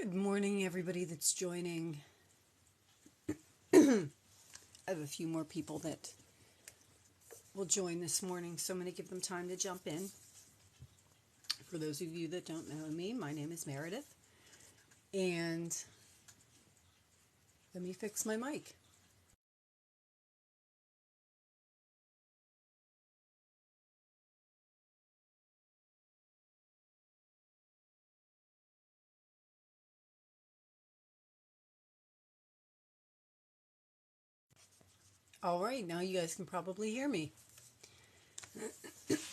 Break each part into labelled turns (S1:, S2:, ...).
S1: Good morning, everybody that's joining. I have a few more people that will join this morning, so I'm going to give them time to jump in. For those of you that don't know me, my name is Meredith, and let me fix my mic. All right, now you guys can probably hear me.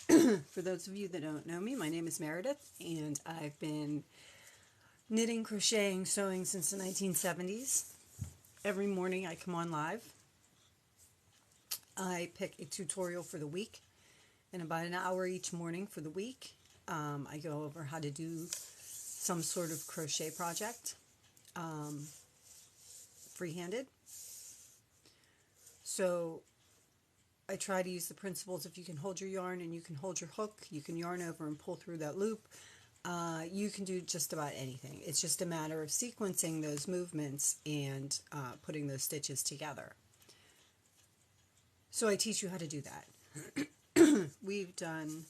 S1: For those of you that don't know me, my name is Meredith, and I've been knitting, crocheting, sewing since the 1970s. Every morning I come on live. I pick a tutorial for the week, and about an hour each morning for the week, I go over how to do some sort of crochet project, free-handed. So I try to use the principles: if you can hold your yarn and you can hold your hook, you can yarn over and pull through that loop. You can do just about anything. It's just a matter of sequencing those movements and putting those stitches together. So I teach you how to do that. We've done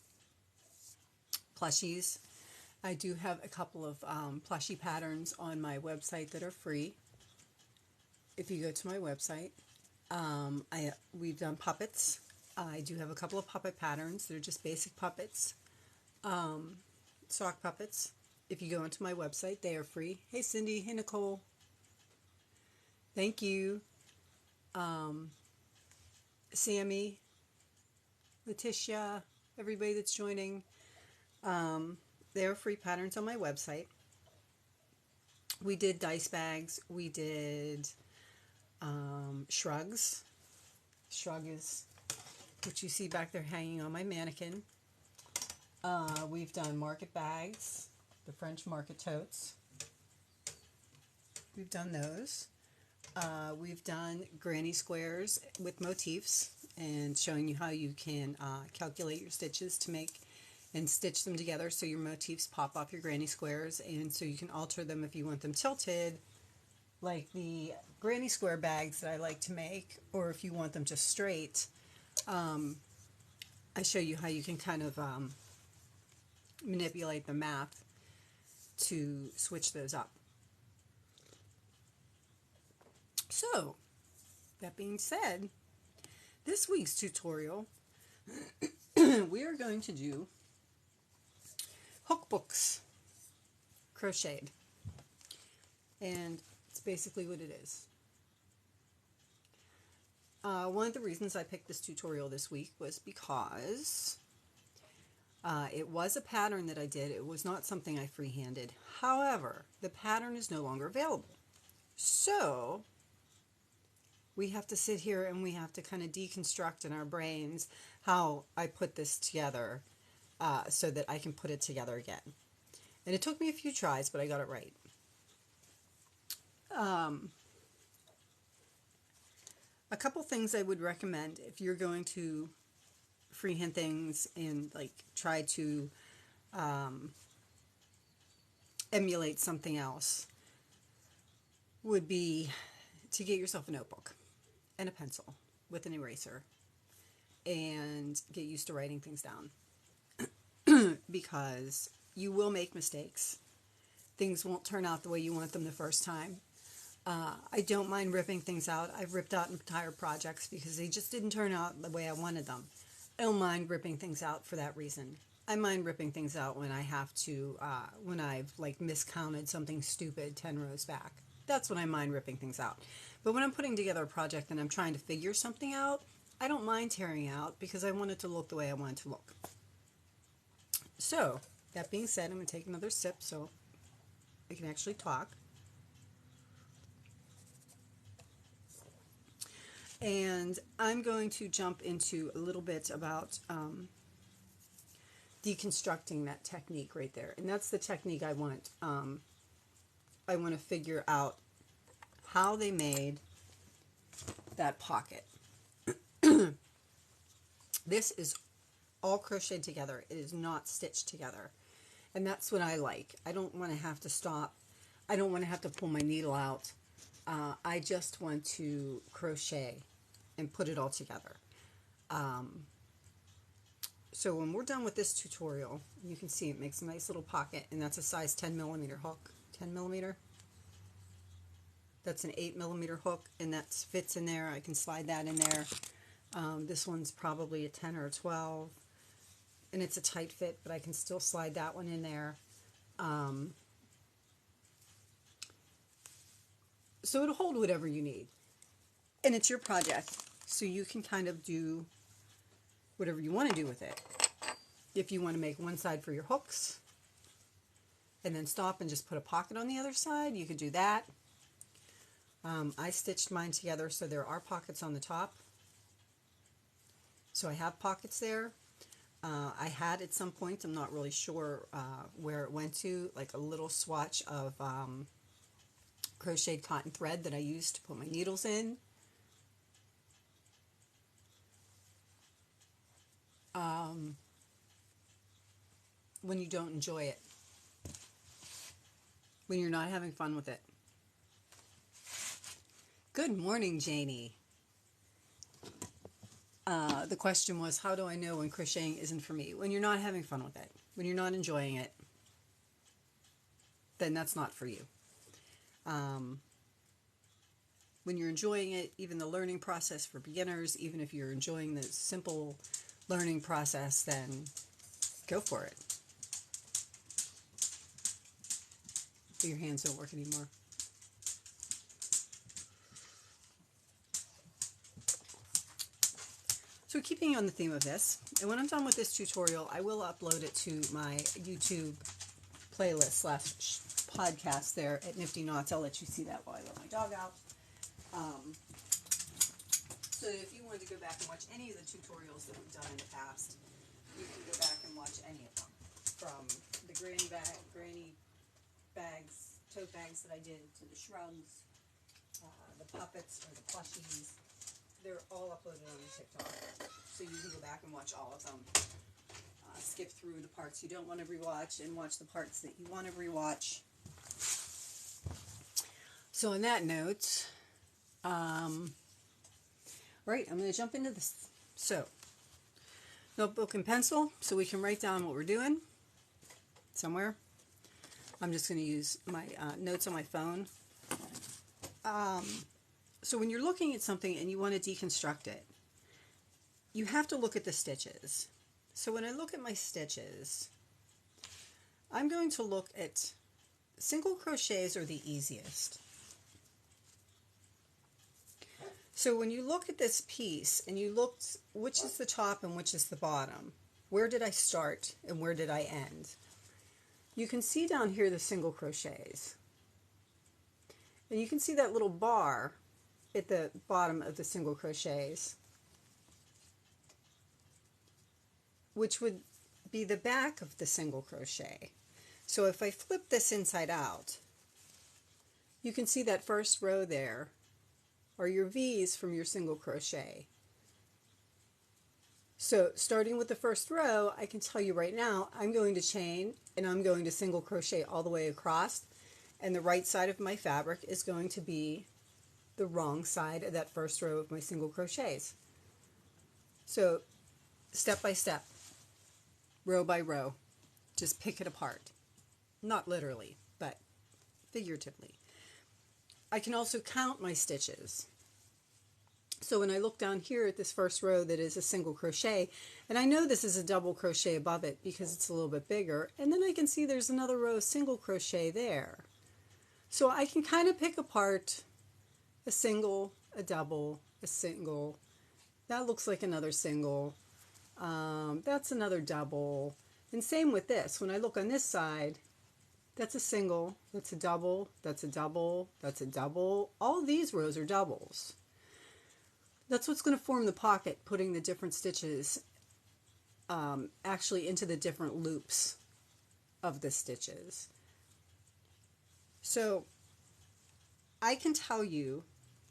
S1: plushies. I do have a couple of plushie patterns on my website that are free. If you go to my website, we've done puppets. I do have a couple of puppet patterns. They're just basic puppets, sock puppets. If you go onto my website, they are free. Hey Cindy, hey Nicole. Thank you. Sammy, Letitia, everybody that's joining. There are free patterns on my website. We did dice bags. We did shrugs. Shrug is what you see back there hanging on my mannequin. We've done market bags, the French market totes. We've done those. We've done granny squares with motifs and showing you how you can calculate your stitches to make and stitch them together so your motifs pop off your granny squares, and so you can alter them if you want them tilted, like the granny square bags that I like to make, or if you want them just straight. I show you how you can kind of manipulate the math to switch those up. So, that being said, this week's tutorial, we are going to do hook books crocheted, and it's basically what it is. One of the reasons I picked this tutorial this week was because it was a pattern that I did. It was not something I freehanded. However, the pattern is no longer available. So we have to sit here and we have to kind of deconstruct in our brains how I put this together so that I can put it together again. And it took me a few tries, but I got it right. A couple things I would recommend if you're going to freehand things and like try to emulate something else would be to get yourself a notebook and a pencil with an eraser and get used to writing things down. Because you will make mistakes. Things won't turn out the way you want them the first time. I don't mind ripping things out. I've ripped out entire projects because they just didn't turn out the way I wanted them. I don't mind ripping things out for that reason. I mind ripping things out when I have to, when I've like miscounted something stupid 10 rows back. That's when I mind ripping things out. But when I'm putting together a project and I'm trying to figure something out, I don't mind tearing out because I want it to look the way I want it to look. So, that being said, I'm going to take another sip so I can actually talk. And I'm going to jump into a little bit about deconstructing that technique right there. And that's the technique I want. I want to figure out how they made that pocket. This is all crocheted together. It is not stitched together. And that's what I like. I don't want to have to stop I don't want to have to pull my needle out. I just want to crochet and put it all together. So when we're done with this tutorial, you can see it makes a nice little pocket, and that's a size 10 millimeter hook. 10 millimeter. That's an 8 millimeter hook, and that fits in there. I can slide that in there. This one's probably a 10 or a 12, and it's a tight fit, but I can still slide that one in there. So it'll hold whatever you need, and it's your project, so you can kind of do whatever you want to do with it. If you want to make one side for your hooks and then stop and just put a pocket on the other side, you could do that. I stitched mine together so there are pockets on the top. So I have pockets there. I had at some point, I'm not really sure where it went to, like a little swatch of crocheted cotton thread that I used to put my needles in. When you don't enjoy it, when you're not having fun with it. Good morning, Janie. The question was, how do I know when crocheting isn't for me? When you're not having fun with it, when you're not enjoying it, then that's not for you. When you're enjoying it, even the learning process for beginners, even if you're enjoying the simple learning process, then go for it. But your hands don't work anymore. So keeping on the theme of this, and when I'm done with this tutorial, I will upload it to my YouTube playlist / podcast there at NiftyKnotz. I'll let you see that while I let my dog out. So if you wanted to go back and watch any of the tutorials that we've done in the past, you can go back and watch any of them. From the granny bags, tote bags that I did, to the shrugs, the puppets or the plushies. They're all uploaded on TikTok, so you can go back and watch all of them. Skip through the parts you don't want to rewatch and watch the parts that you want to rewatch. So on that note, right, I'm going to jump into this. So, notebook and pencil, so we can write down what we're doing somewhere. I'm just going to use my notes on my phone. So when you're looking at something and you want to deconstruct it, you have to look at the stitches. So when I look at my stitches, I'm going to look at single crochets are the easiest. So when you look at this piece and you look which is the top and which is the bottom, where did I start and where did I end? You can see down here the single crochets. And you can see that little bar at the bottom of the single crochets, which would be the back of the single crochet. So if I flip this inside out, you can see that first row there are your V's from your single crochet. So starting with the first row, I can tell you right now, I'm going to chain and I'm going to single crochet all the way across, and the right side of my fabric is going to be the wrong side of that first row of my single crochets. So step by step, row by row, just pick it apart. Not literally, but figuratively. I can also count my stitches. So when I look down here at this first row that is a single crochet, and I know this is a double crochet above it because it's a little bit bigger, and then I can see there's another row of single crochet there. So I can kind of pick apart a single, a double, a single. That looks like another single. That's another double. And same with this. When I look on this side, that's a single, that's a double, that's a double, that's a double. All these rows are doubles. That's what's going to form the pocket, putting the different stitches actually into the different loops of the stitches. So I can tell you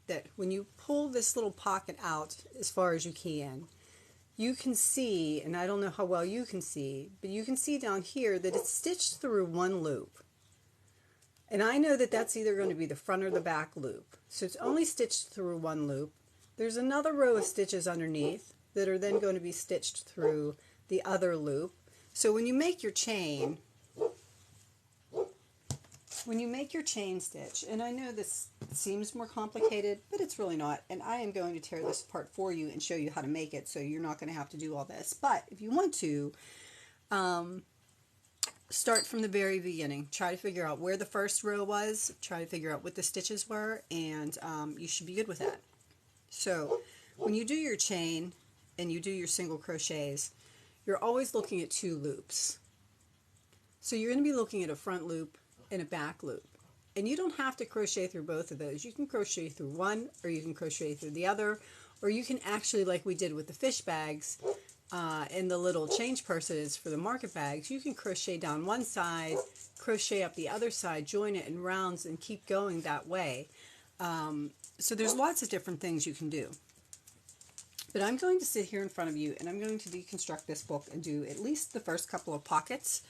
S1: that when you pull this little pocket out as far as you can see, and I don't know how well you can see, but you can see down here that it's stitched through one loop. And I know that that's either going to be the front or the back loop. So it's only stitched through one loop. There's another row of stitches underneath that are then going to be stitched through the other loop. So when you make your chain, stitch, and I know this seems more complicated, but it's really not, and I am going to tear this apart for you and show you how to make it, so you're not going to have to do all this. But if you want to, start from the very beginning. Try to figure out where the first row was, try to figure out what the stitches were, and you should be good with that. So when you do your chain and you do your single crochets, you're always looking at two loops. So you're going to be looking at a front loop and a back loop. And you don't have to crochet through both of those. You can crochet through one, or you can crochet through the other, or you can actually, like we did with the fish bags and the little change purses for the market bags, you can crochet down one side, crochet up the other side, join it in rounds, and keep going that way. So there's lots of different things you can do. But I'm going to sit here in front of you and I'm going to deconstruct this book and do at least the first couple of pockets.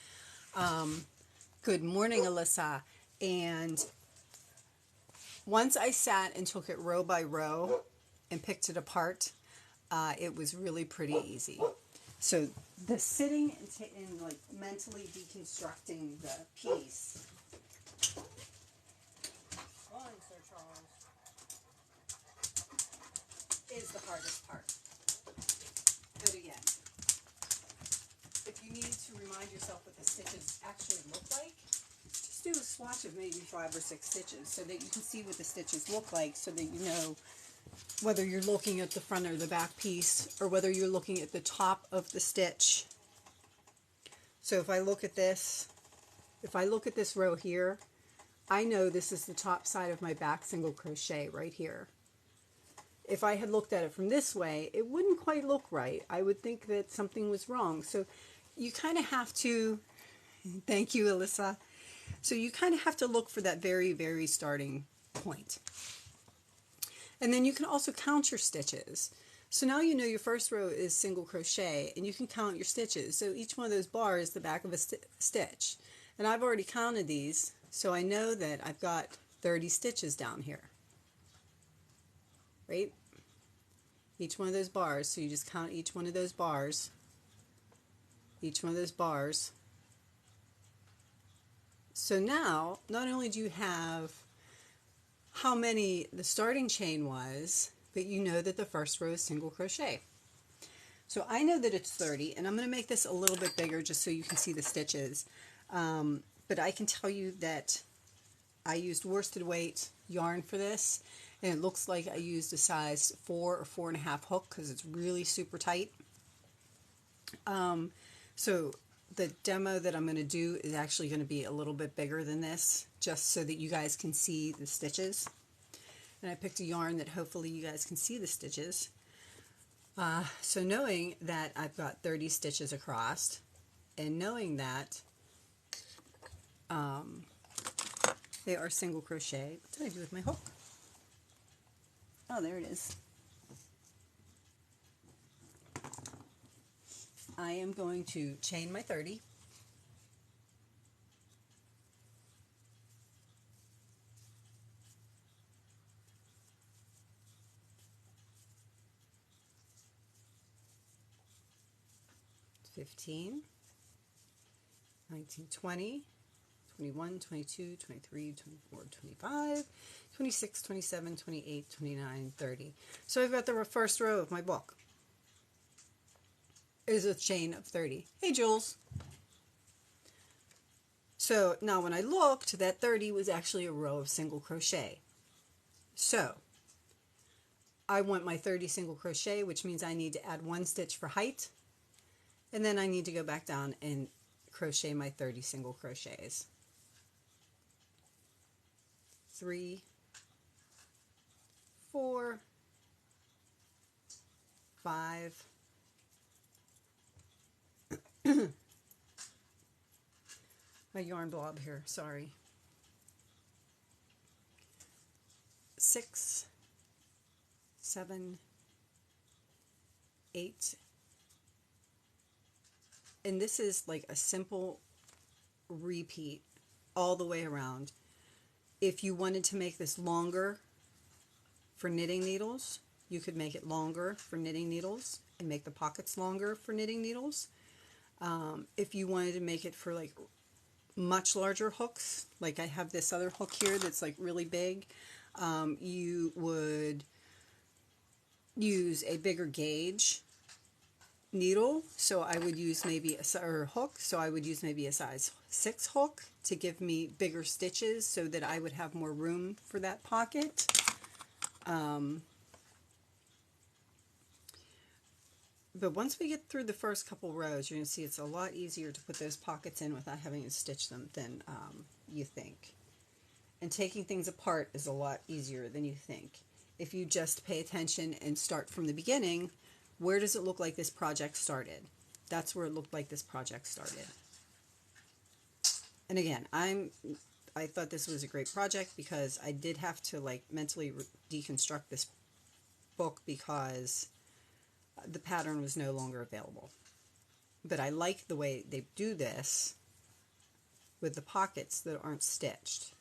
S1: Good morning, Alyssa. And once I sat and took it row by row and picked it apart, it was really pretty easy. So the sitting and like mentally deconstructing the piece. Sir Charles. Is the hardest part. But again, if you need to remind yourself what the stitches actually look like, just do a swatch of maybe 5 or 6 stitches so that you can see what the stitches look like, so that you know whether you're looking at the front or the back piece, or whether you're looking at the top of the stitch. So if I look at this row here, I know this is the top side of my back single crochet right here. If I had looked at it from this way, it wouldn't quite look right. I would think that something was wrong. So you kind of have to, thank you, Alyssa. So you kind of have to look for that very, very starting point. And then you can also count your stitches. So now you know your first row is single crochet, and you can count your stitches. So each one of those bars is the back of a stitch. And I've already counted these, so I know that I've got 30 stitches down here. Right? Each one of those bars, so you just count each one of those bars. Each one of those bars. So now, not only do you have how many the starting chain was, but you know that the first row is single crochet. So I know that it's 30, and I'm going to make this a little bit bigger just so you can see the stitches. But I can tell you that I used worsted weight yarn for this, and it looks like I used a size 4 or 4.5 hook because it's really super tight. So the demo that I'm going to do is actually going to be a little bit bigger than this, just so that you guys can see the stitches. And I picked a yarn that hopefully you guys can see the stitches. So knowing that I've got 30 stitches across, and knowing that they are single crochet. What did I do with my hook? Oh, there it is. I am going to chain my 30. $15, $19, $20, $21, $22, $23, $24, $25, $26, $27, $28, $29, $30. So I've got the first row of my book. Is a chain of 30. Hey, Jules. So now when I looked, that 30 was actually a row of single crochet. So I want my 30 single crochet, which means I need to add 1 stitch for height, and then I need to go back down and crochet my 30 single crochets. 3, 4, 5, my yarn blob here, sorry. 6, 7, 8, and this is like a simple repeat all the way around. If you wanted to make this longer for knitting needles, you could make it longer for knitting needles and make the pockets longer for knitting needles. If you wanted to make it for like much larger hooks, like I have this other hook here that's like really big, you would use a bigger gauge needle. So I would use maybe a hook. So I would use maybe a size 6 hook to give me bigger stitches so that I would have more room for that pocket. But once we get through the first couple rows, you're going to see it's a lot easier to put those pockets in without having to stitch them than you think. And taking things apart is a lot easier than you think. If you just pay attention and start from the beginning, where does it look like this project started? That's where it looked like this project started. And again, I thought this was a great project because I did have to like mentally deconstruct this book because the pattern was no longer available. But I like the way they do this with the pockets that aren't stitched.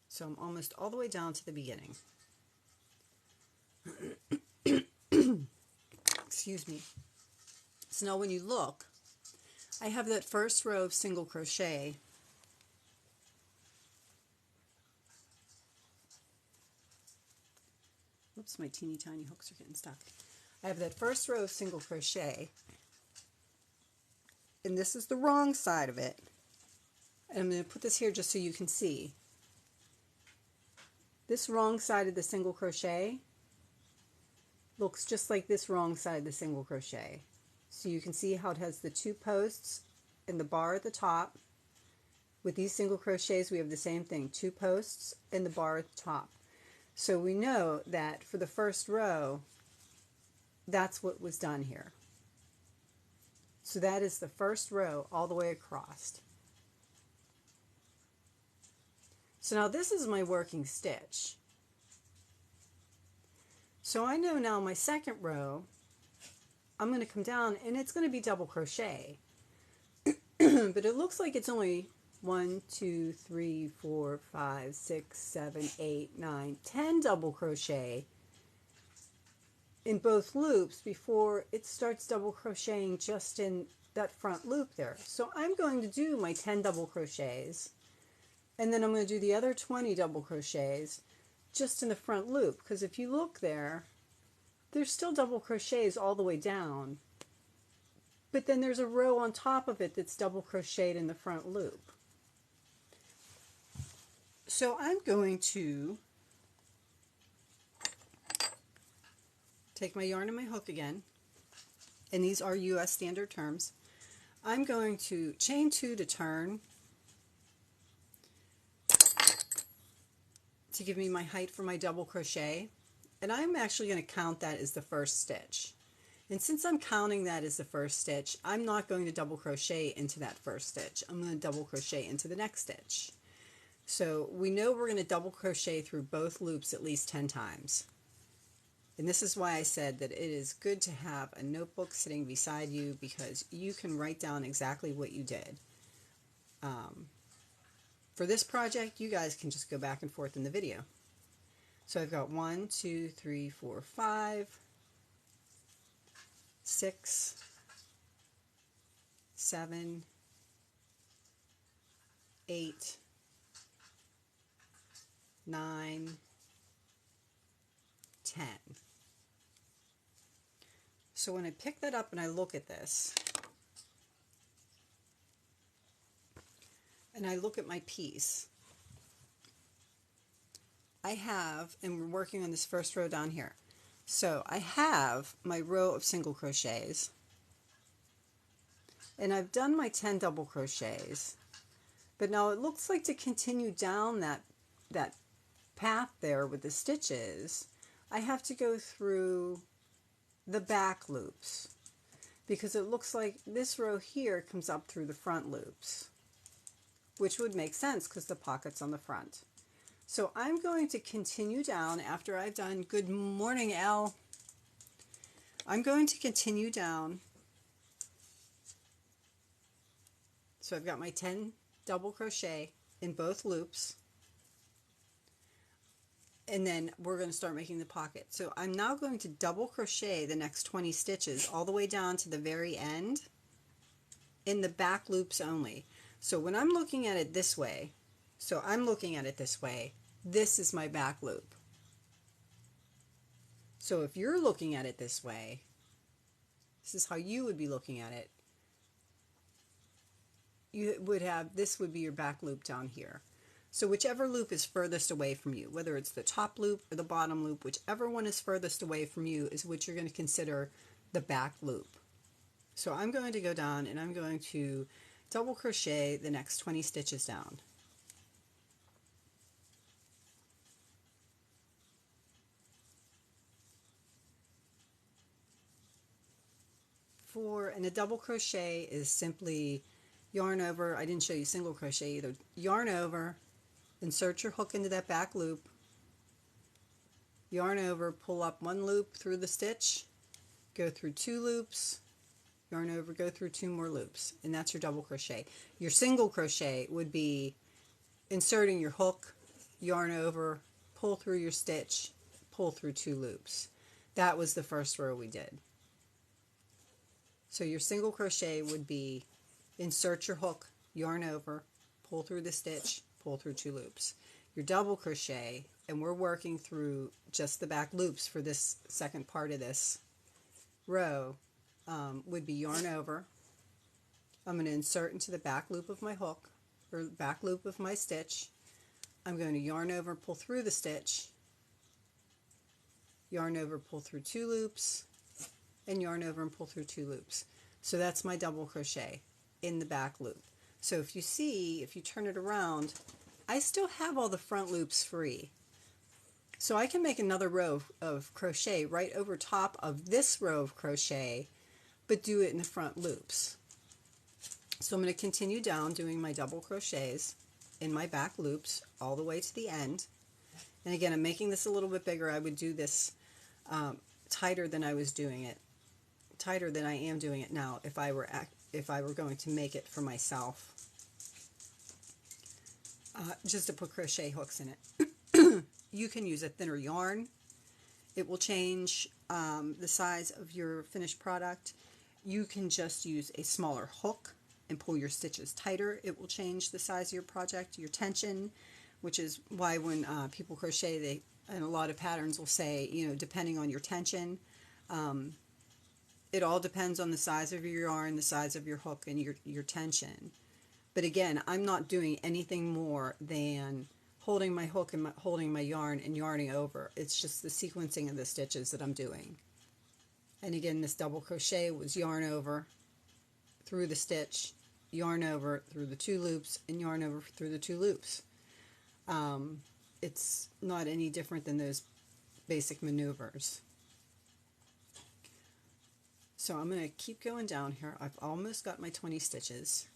S1: So I'm almost all the way down to the beginning. Excuse me. So now when you look, I have that first row of single crochet. Oops, my teeny tiny hooks are getting stuck. I have that first row of single crochet, and this is the wrong side of it. And I'm going to put this here just so you can see. This wrong side of the single crochet looks just like this wrong side of the single crochet. So you can see how it has the 2 posts and the bar at the top. With these single crochets we have the same thing, 2 posts and the bar at the top. So we know that for the first row, that's what was done here. So that is the first row all the way across. So now this is my working stitch. So I know now my second row, I'm going to come down and it's going to be double crochet. But it looks like it's only 1, 2, 3, 4, 5, 6, 7, 8, 9, 10 double crochet in both loops before it starts double crocheting just in that front loop there. So I'm going to do my 10 double crochets, and then I'm going to do the other 20 double crochets just in the front loop, because if you look there, there's still double crochets all the way down, but then there's a row on top of it that's double crocheted in the front loop. So I'm going to take my yarn and my hook again, and these are US standard terms. I'm going to chain 2 to turn to give me my height for my double crochet, and I'm actually going to count that as the first stitch. And since I'm counting that as the first stitch, I'm not going to double crochet into that first stitch. I'm going to double crochet into the next stitch. So we know we're going to double crochet through both loops at least 10 times. And this is why I said that it is good to have a notebook sitting beside you, because you can write down exactly what you did. For this project, you guys can just go back and forth in the video. So I've got 1, 2, 3, 4, 5, 6, 7, 8, 9, 10. So when I pick that up and I look at this, and I look at my piece, I have, and we're working on this first row down here. So I have my row of single crochets, and I've done my 10 double crochets, but now it looks like to continue down that path there with the stitches, I have to go through the back loops, because it looks like this row here comes up through the front loops, which would make sense because the pocket's on the front. So I'm going to continue down after I've done, good morning, Elle. I'm going to continue down So I've got my 10 double crochet in both loops, and then we're going to start making the pocket. So I'm now going to double crochet the next 20 stitches all the way down to the very end in the back loops only. So when I'm looking at it this way, this is my back loop. So if you're looking at it this way, this is how you would be looking at it. You would have, this would be your back loop down here. So whichever loop is furthest away from you, whether it's the top loop or the bottom loop, whichever one is furthest away from you is what you're going to consider the back loop. So I'm going to go down and I'm going to double crochet the next 20 stitches down. And a double crochet is simply yarn over. I didn't show you single crochet either. Yarn over, insert your hook into that back loop, yarn over, pull up one loop through the stitch, go through 2 loops, yarn over, go through 2 more loops, and that's your double crochet. Your single crochet would be inserting your hook, yarn over, pull through your stitch, pull through 2 loops. That was the first row we did. So your single crochet would be insert your hook, yarn over, pull through the stitch, pull through 2 loops. Your double crochet, and we're working through just the back loops for this second part of this row, would be yarn over. I'm going to insert into the back loop of my hook, or back loop of my stitch. I'm going to yarn over, pull through the stitch, yarn over, pull through 2 loops, and yarn over and pull through 2 loops. So that's my double crochet in the back loop. So if you see, if you turn it around, I still have all the front loops free. So I can make another row of crochet right over top of this row of crochet, but do it in the front loops. So I'm going to continue down doing my double crochets in my back loops all the way to the end. And again, I'm making this a little bit bigger. I would do this tighter than I was doing it, tighter than I am doing it now if I were going to make it for myself, just to put crochet hooks in it. You can use a thinner yarn. It will change the size of your finished product. You can just use a smaller hook and pull your stitches tighter. It will change the size of your project, your tension, which is why when people crochet, and a lot of patterns will say, you know, depending on your tension, it all depends on the size of your yarn, the size of your hook, and your tension. But again, I'm not doing anything more than holding my hook and holding my yarn and yarning over. It's just the sequencing of the stitches that I'm doing. And again, this double crochet was yarn over through the stitch, yarn over through the 2 loops, and yarn over through the 2 loops. It's not any different than those basic maneuvers. So I'm going to keep going down here. I've almost got my 20 stitches.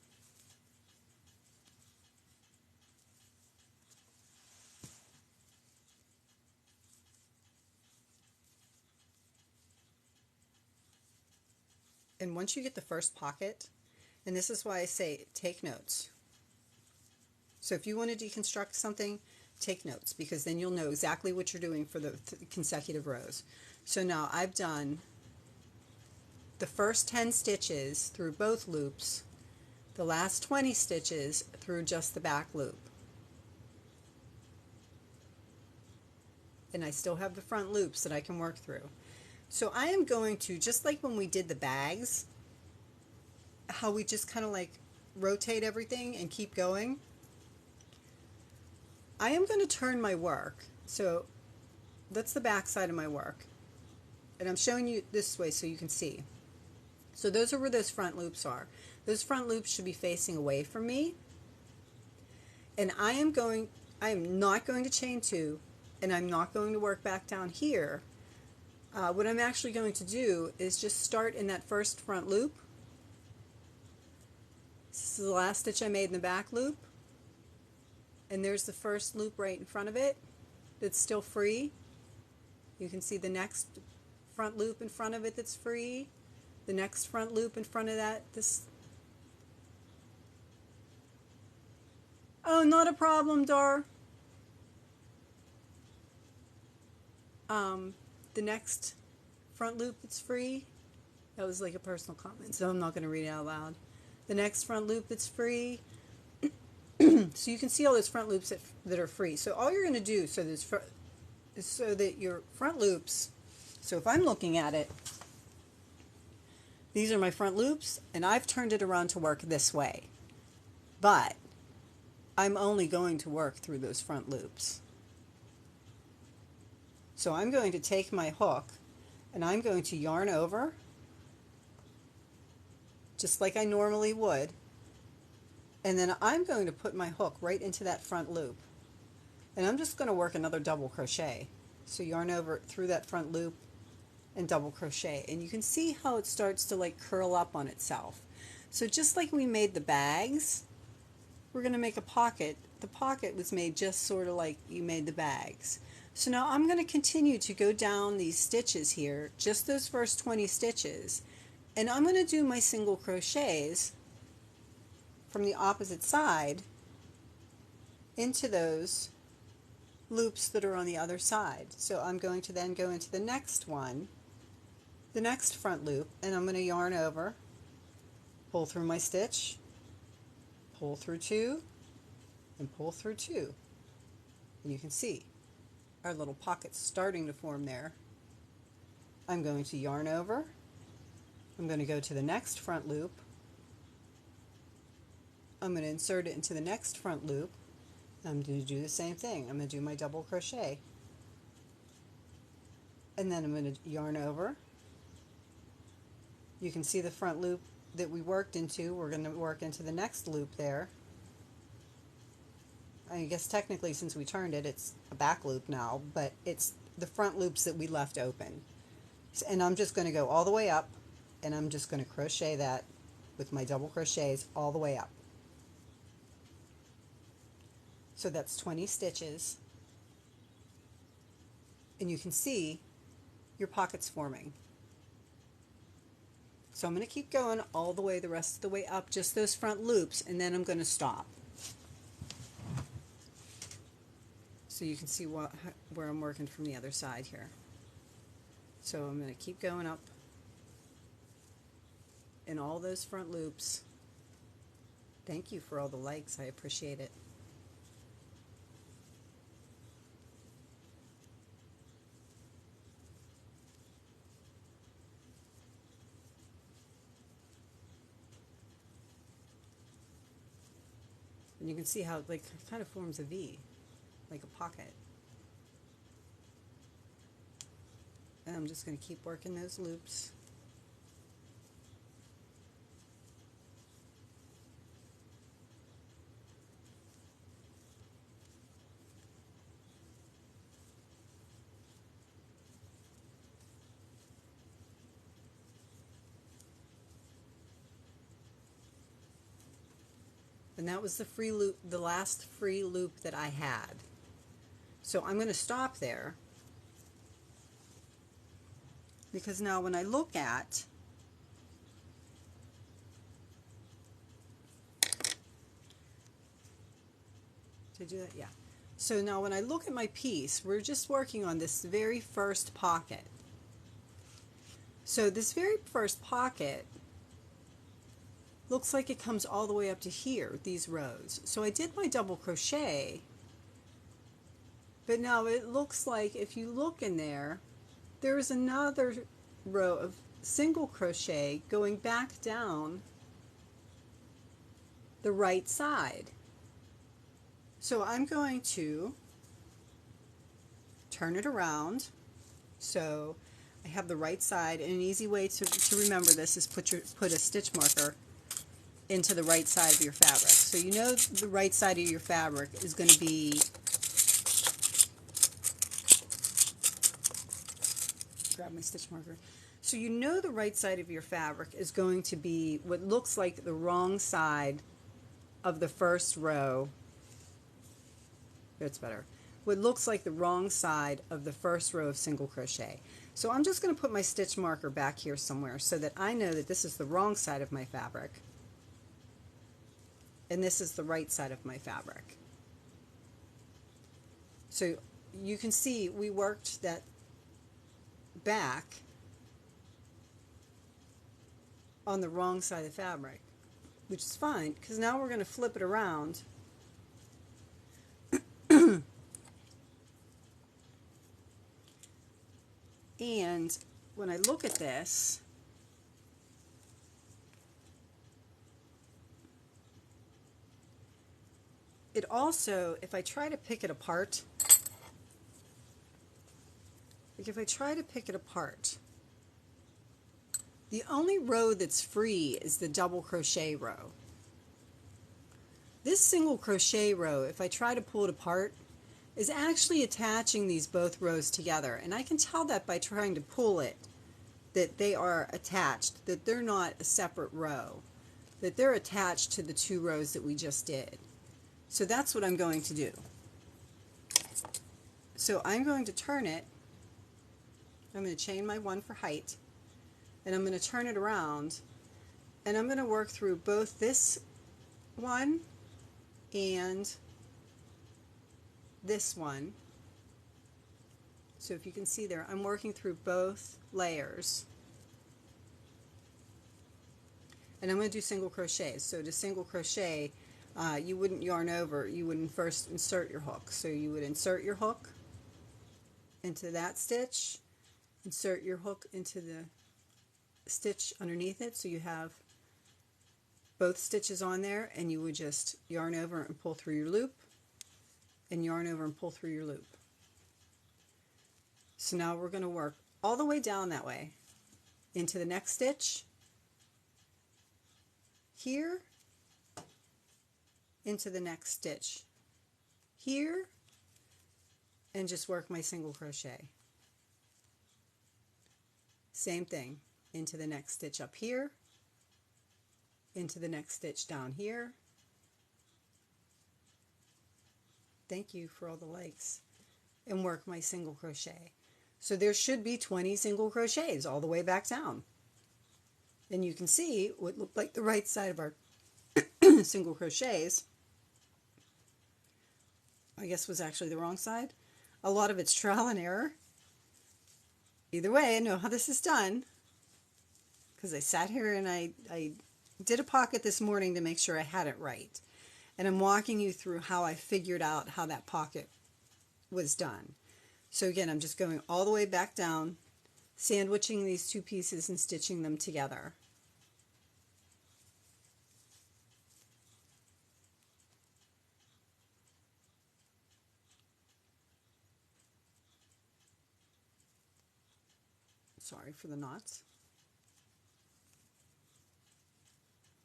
S1: And once you get the first pocket, and this is why I say take notes. So if you want to deconstruct something, take notes, because then you'll know exactly what you're doing for the consecutive rows. So now I've done the first 10 stitches through both loops, the last 20 stitches through just the back loop. And I still have the front loops that I can work through. So I am going to, just like when we did the bags, how we just kind of like rotate everything and keep going, I am going to turn my work. So that's the back side of my work. And I'm showing you this way so you can see. So those are where those front loops are. Those front loops should be facing away from me. And I am not going to chain 2, and I'm not going to work back down here. What I'm actually going to do is just start in that first front loop. This is the last stitch I made in the back loop. And there's the first loop right in front of it that's still free. You can see the next front loop in front of it that's free. The next front loop in front of that, Oh, not a problem, Dar. The next front loop that's free, that was like a personal comment, so I'm not going to read it out loud. The next front loop that's free, so you can see all those front loops that are free. So all you're going to do so that your front loops, so if I'm looking at it, these are my front loops, and I've turned it around to work this way. But I'm only going to work through those front loops. So I'm going to take my hook and I'm going to yarn over just like I normally would, and then I'm going to put my hook right into that front loop, and I'm just going to work another double crochet. So yarn over through that front loop and double crochet, and you can see how it starts to like curl up on itself. So just like we made the bags, we're going to make a pocket. The pocket was made just sort of like you made the bags. So now I'm going to continue to go down these stitches here, just those first 20 stitches, and I'm going to do my single crochets from the opposite side into those loops that are on the other side. So I'm going to then go into the next one, the next front loop, and I'm going to yarn over, pull through my stitch, pull through 2, and pull through 2. And you can see our little pockets starting to form there. I'm going to yarn over, I'm going to go to the next front loop, I'm going to insert it into the next front loop, I'm going to do the same thing. I'm going to do my double crochet, and then I'm going to yarn over. You can see the front loop that we worked into. We're going to work into the next loop there. I guess technically since we turned it, it's a back loop now, but it's the front loops that we left open. And I'm just going to go all the way up, and I'm just going to crochet that with my double crochets all the way up. So that's 20 stitches, and you can see your pockets forming. So I'm going to keep going all the way, the rest of the way up, just those front loops, and then I'm going to stop. So you can see where I'm working from the other side here. So I'm going to keep going up in all those front loops. Thank you for all the likes. I appreciate it. And you can see how it kind of forms a V, like a pocket. And I'm just going to keep working those loops. And that was the free loop, the last free loop that I had. So I'm going to stop there, because now when I look at to do that, yeah. So now when I look at my piece, we're just working on this very first pocket. So this very first pocket looks like it comes all the way up to here, these rows. So I did my double crochet, but now it looks like if you look in there, there is another row of single crochet going back down the right side. So I'm going to turn it around. So I have the right side, and an easy way to remember this is put a stitch marker into the right side of your fabric. So you know the right side of your fabric is going to be, grab my stitch marker. So you know the right side of your fabric is going to be what looks like the wrong side of the first row. That's better. What looks like the wrong side of the first row of single crochet. So I'm just going to put my stitch marker back here somewhere so that I know that this is the wrong side of my fabric. and this is the right side of my fabric. So you can see we worked that back on the wrong side of the fabric, which is fine because now we're going to flip it around and when I look at this, it also, if I try to pick it apart, the only row that's free is the double crochet row. This single crochet row, if I try to pull it apart, is actually attaching these both rows together. And I can tell that by trying to pull it, that they are attached, that they're not a separate row, that they're attached to the two rows that we just did. So that's what I'm going to do. So I'm going to turn it, I'm going to chain my 1 for height, and I'm going to turn it around, and I'm going to work through both this one and this one. So if you can see there, I'm working through both layers. And I'm going to do single crochets. So to single crochet, you wouldn't yarn over, you wouldn't first insert your hook. So you would insert your hook into that stitch, insert your hook into the stitch underneath it, so you have both stitches on there, and you would just yarn over and pull through your loop, and yarn over and pull through your loop. So now we're going to work all the way down that way into the next stitch, here, into the next stitch, here, and just work my single crochet. Same thing, into the next stitch up here, into the next stitch down here. Thank you for all the likes. And work my single crochet. So there should be 20 single crochets all the way back down. And you can see what looked like the right side of our single crochets, I guess was actually the wrong side. A lot of it's trial and error. Either way, I know how this is done because I sat here and I did a pocket this morning to make sure I had it right. And I'm walking you through how I figured out how that pocket was done. So again, I'm just going all the way back down, sandwiching these two pieces and stitching them together. Sorry for the knots.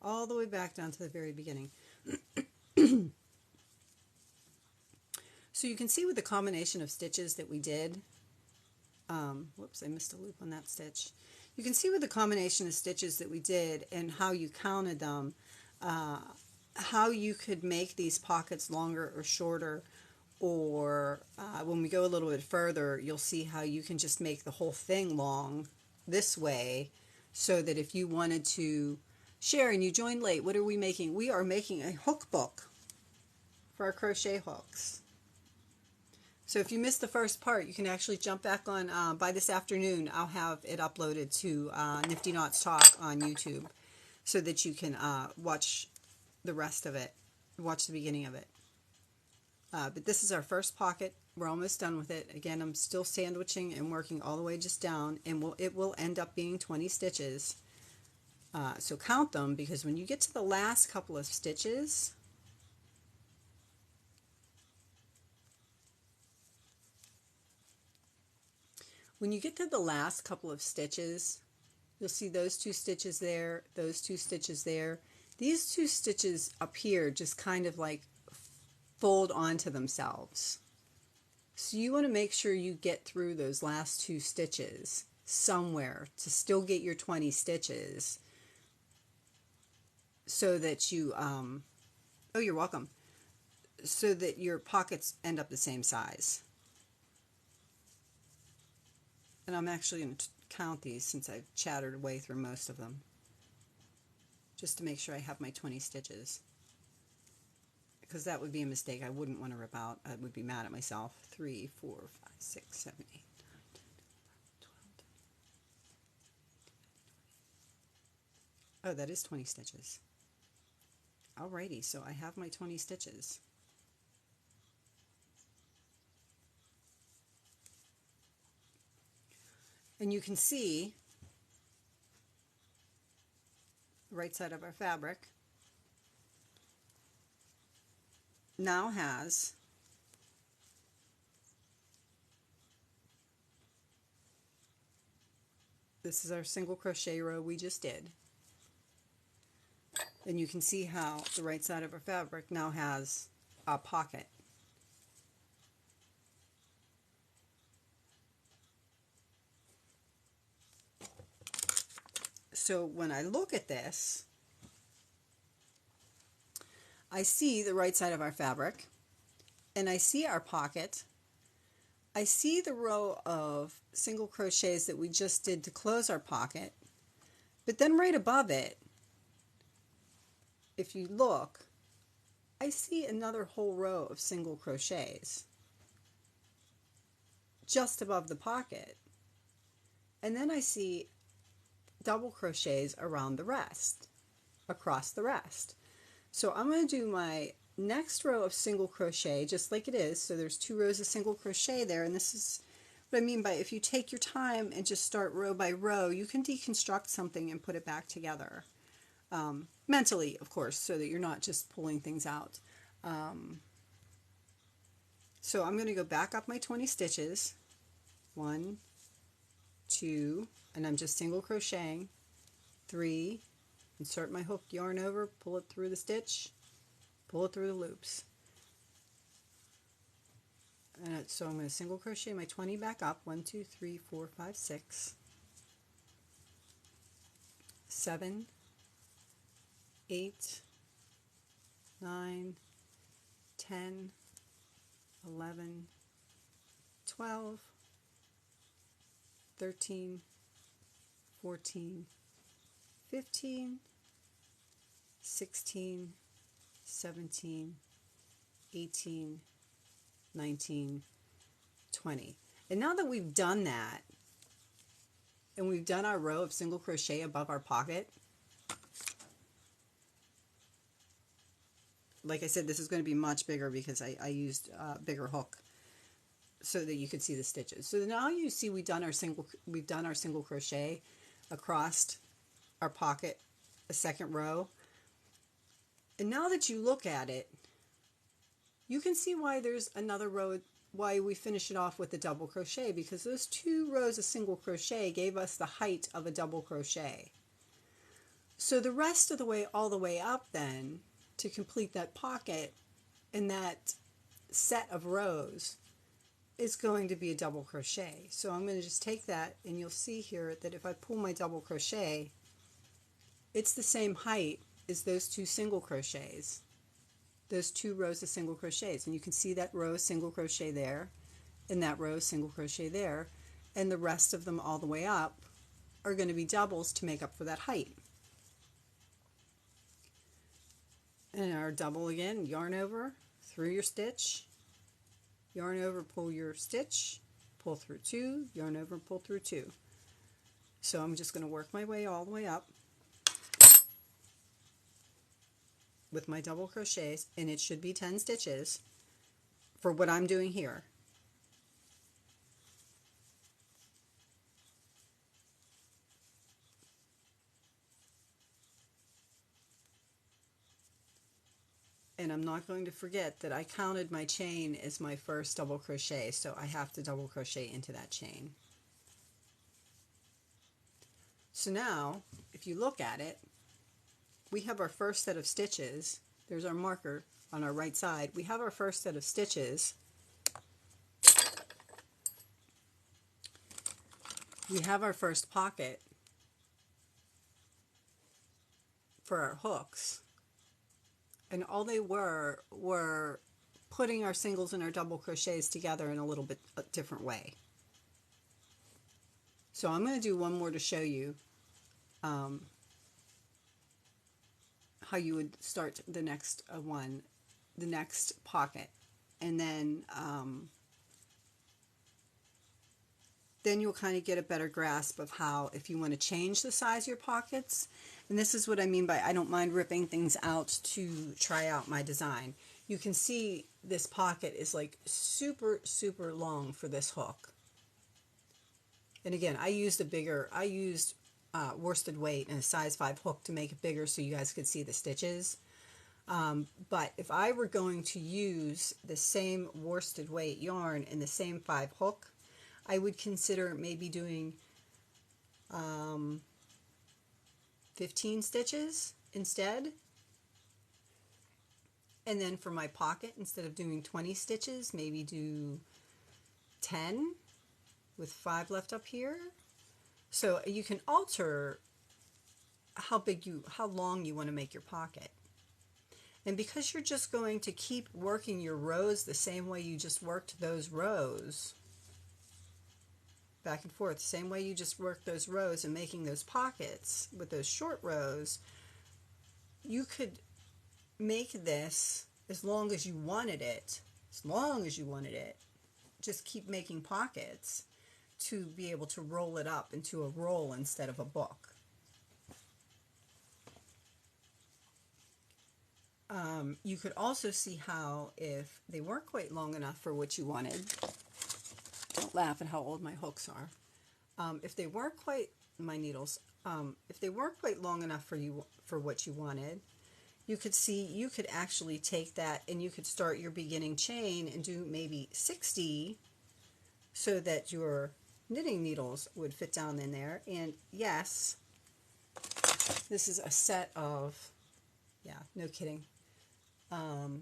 S1: All the way back down to the very beginning. So you can see with the combination of stitches that we did, whoops, I missed a loop on that stitch. You can see with the combination of stitches that we did and how you counted them, how you could make these pockets longer or shorter, or when we go a little bit further, you'll see how you can just make the whole thing long this way, so that if you wanted to share and you joined late, what are we making? We are making a hook book for our crochet hooks. So if you missed the first part, you can actually jump back on, by this afternoon, I'll have it uploaded to NiftyKnotz Talk on YouTube so that you can watch the rest of it, watch the beginning of it. But this is our first pocket. We're almost done with it. Again, I'm still sandwiching and working all the way just down, and it will end up being 20 stitches. So count them, because when you get to the last couple of stitches, you'll see those two stitches there, those two stitches there. These two stitches up here just kind of like fold onto themselves. So you want to make sure you get through those last two stitches somewhere to still get your 20 stitches, so that you, oh, you're welcome, so that your pockets end up the same size. And I'm actually going to count these since I've chattered away through most of them, just to make sure I have my 20 stitches. because that would be a mistake I wouldn't want to rip out. I would be mad at myself. 3, 4, 5, 6, 7, 8, 9, 10, 11, 12. Oh, that is 20 stitches. Alrighty, so I have my 20 stitches. And you can see the right side of our fabric now has this is our single crochet row we just did. And you can see how the right side of our fabric now has a pocket. So when I look at this, I see the right side of our fabric, and I see our pocket. I see the row of single crochets that we just did to close our pocket, but then right above it, if you look, I see another whole row of single crochets just above the pocket, and then I see double crochets around the rest, across the rest. So I'm going to do my next row of single crochet just like it is. So there's 2 rows of single crochet there, and this is what I mean by if you take your time and just start row by row, you can deconstruct something and put it back together. Mentally, of course, so that you're not just pulling things out. So I'm going to go back up my 20 stitches. 1, 2, and I'm just single crocheting. 3, insert my hook yarn over, pull it through the stitch, pull it through the loops. And so I'm going to single crochet my 20 back up. 1, 2, 3, 4, 5, 6, 7, 8, 9, 10, 11, 12, 13, 14, 15, 16, 17, 18, 19, 20. And now that we've done that, and we've done our row of single crochet above our pocket, like I said, this is going to be much bigger because I used a bigger hook so that you could see the stitches. So now you see we've done our single crochet across our pocket, a second row. And now that you look at it, you can see why there's another row, why we finish it off with a double crochet, because those 2 rows of single crochet gave us the height of a double crochet. So the rest of the way, all the way up then, to complete that pocket and that set of rows is going to be a double crochet. So I'm going to just take that, and you'll see here that if I pull my double crochet, it's the same height as those 2 single crochets, those 2 rows of single crochets. And you can see that row of single crochet there, and that row of single crochet there, and the rest of them all the way up are going to be doubles to make up for that height. And our double again, yarn over, through your stitch, yarn over, pull your stitch, pull through 2, yarn over, pull through 2. So I'm just going to work my way all the way up with my double crochets, and it should be 10 stitches for what I'm doing here. And I'm not going to forget that I counted my chain as my first double crochet, so I have to double crochet into that chain. So now, if you look at it, we have our first set of stitches. There's our marker on our right side. We have our first set of stitches. We have our first pocket for our hooks. And all they were putting our singles and our double crochets together in a little bit different way. So I'm going to do one more to show you how you would start the next one the next pocket, and then you'll kind of get a better grasp of how, if you want to change the size of your pockets. And this is what I mean by I don't mind ripping things out to try out my design. You can see this pocket is like super, super long for this hook. And again, I used worsted weight and a size 5 hook to make it bigger so you guys could see the stitches. But if I were going to use the same worsted weight yarn and the same 5 hook, I would consider maybe doing 15 stitches instead. And then for my pocket, instead of doing 20 stitches, maybe do 10 with 5 left up here. So you can alter how long you want to make your pocket. And because you're just going to keep working your rows the same way you just worked those rows, back and forth, the same way you just worked those rows and making those pockets with those short rows, you could make this as long as you wanted it, just keep making pockets to be able to roll it up into a roll instead of a book. You could also see how, if they weren't quite long enough for what you wanted, don't laugh at how old my hooks are. If they weren't quite, my needles, if they weren't quite long enough for what you wanted, you could see, you could actually take that and you could start your beginning chain and do maybe 60 so that your knitting needles would fit down in there. And yes, this is a set of, yeah, no kidding. Oh,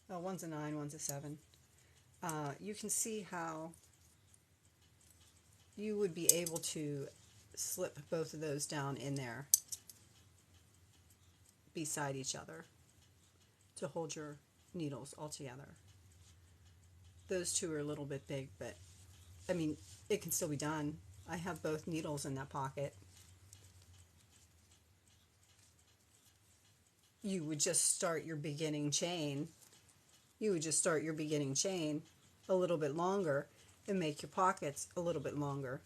S1: one's a 9, one's a 7. You can see how you would be able to slip both of those down in there beside each other to hold your needles all together. Those two are a little bit big, but I mean, it can still be done. I have both needles in that pocket. You would just start your beginning chain. You would just start your beginning chain a little bit longer and make your pockets a little bit longer.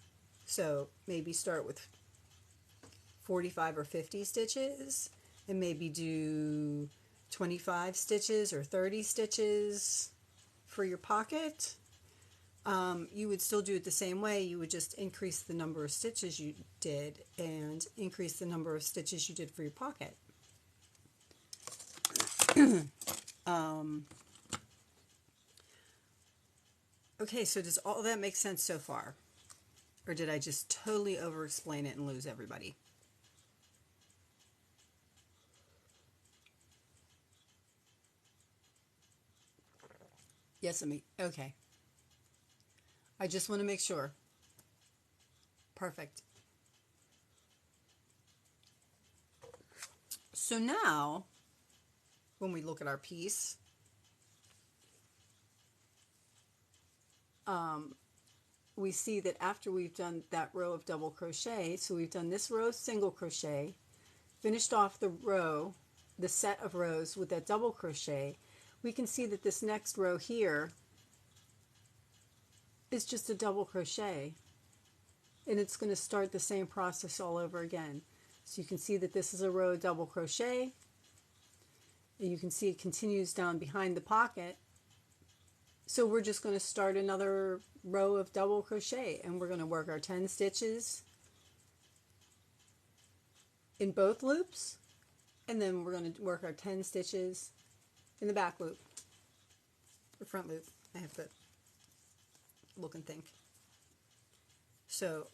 S1: So maybe start with 45 or 50 stitches and maybe do 25 stitches or 30 stitches for your pocket. You would still do it the same way. You would just increase the number of stitches you did and increase the number of stitches you did for your pocket. Okay, so does all that make sense so far? Or did I just totally over-explain it and lose everybody? Yes, okay. I just want to make sure. Perfect. So now, when we look at our piece, we see that after we've done that row of double crochet, so we've done this row of single crochet, finished off the row, the set of rows with that double crochet, we can see that this next row here is just a double crochet, and it's going to start the same process all over again. So you can see that this is a row of double crochet, and you can see it continues down behind the pocket. So we're just going to start another row of double crochet, and we're going to work our 10 stitches in both loops, and then we're going to work our 10 stitches in the back loop, or front loop. I have to look and think. So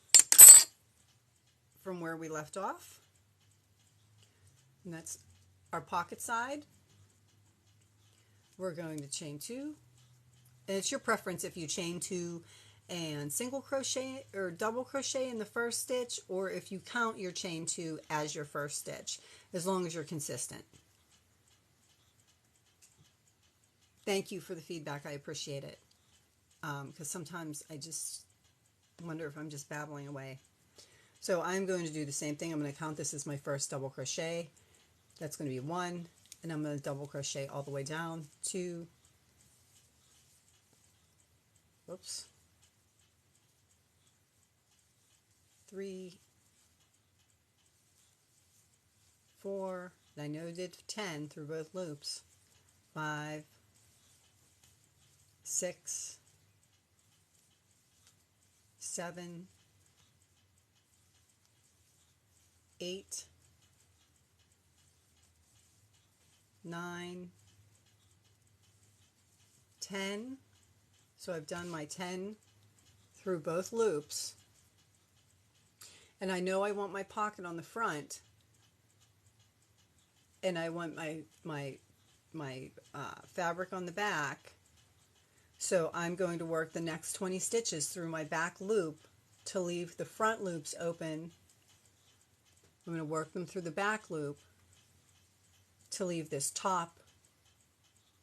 S1: from where we left off, and that's our pocket side, we're going to chain 2. And it's your preference if you chain 2 and single crochet or double crochet in the first stitch, or if you count your chain 2 as your first stitch, as long as you're consistent. Thank you for the feedback. I appreciate it. Because sometimes I just wonder if I'm just babbling away. So I'm going to do the same thing. I'm going to count this as my first double crochet. That's going to be 1, and I'm going to double crochet all the way down to, whoops, 3, 4, and I know I did 10 through both loops, 5, 6, 7, 8, 9, 10. So I've done my 10 through both loops. And I know I want my pocket on the front, and I want my fabric on the back. So I'm going to work the next 20 stitches through my back loop to leave the front loops open. I'm going to work them through the back loop to leave this top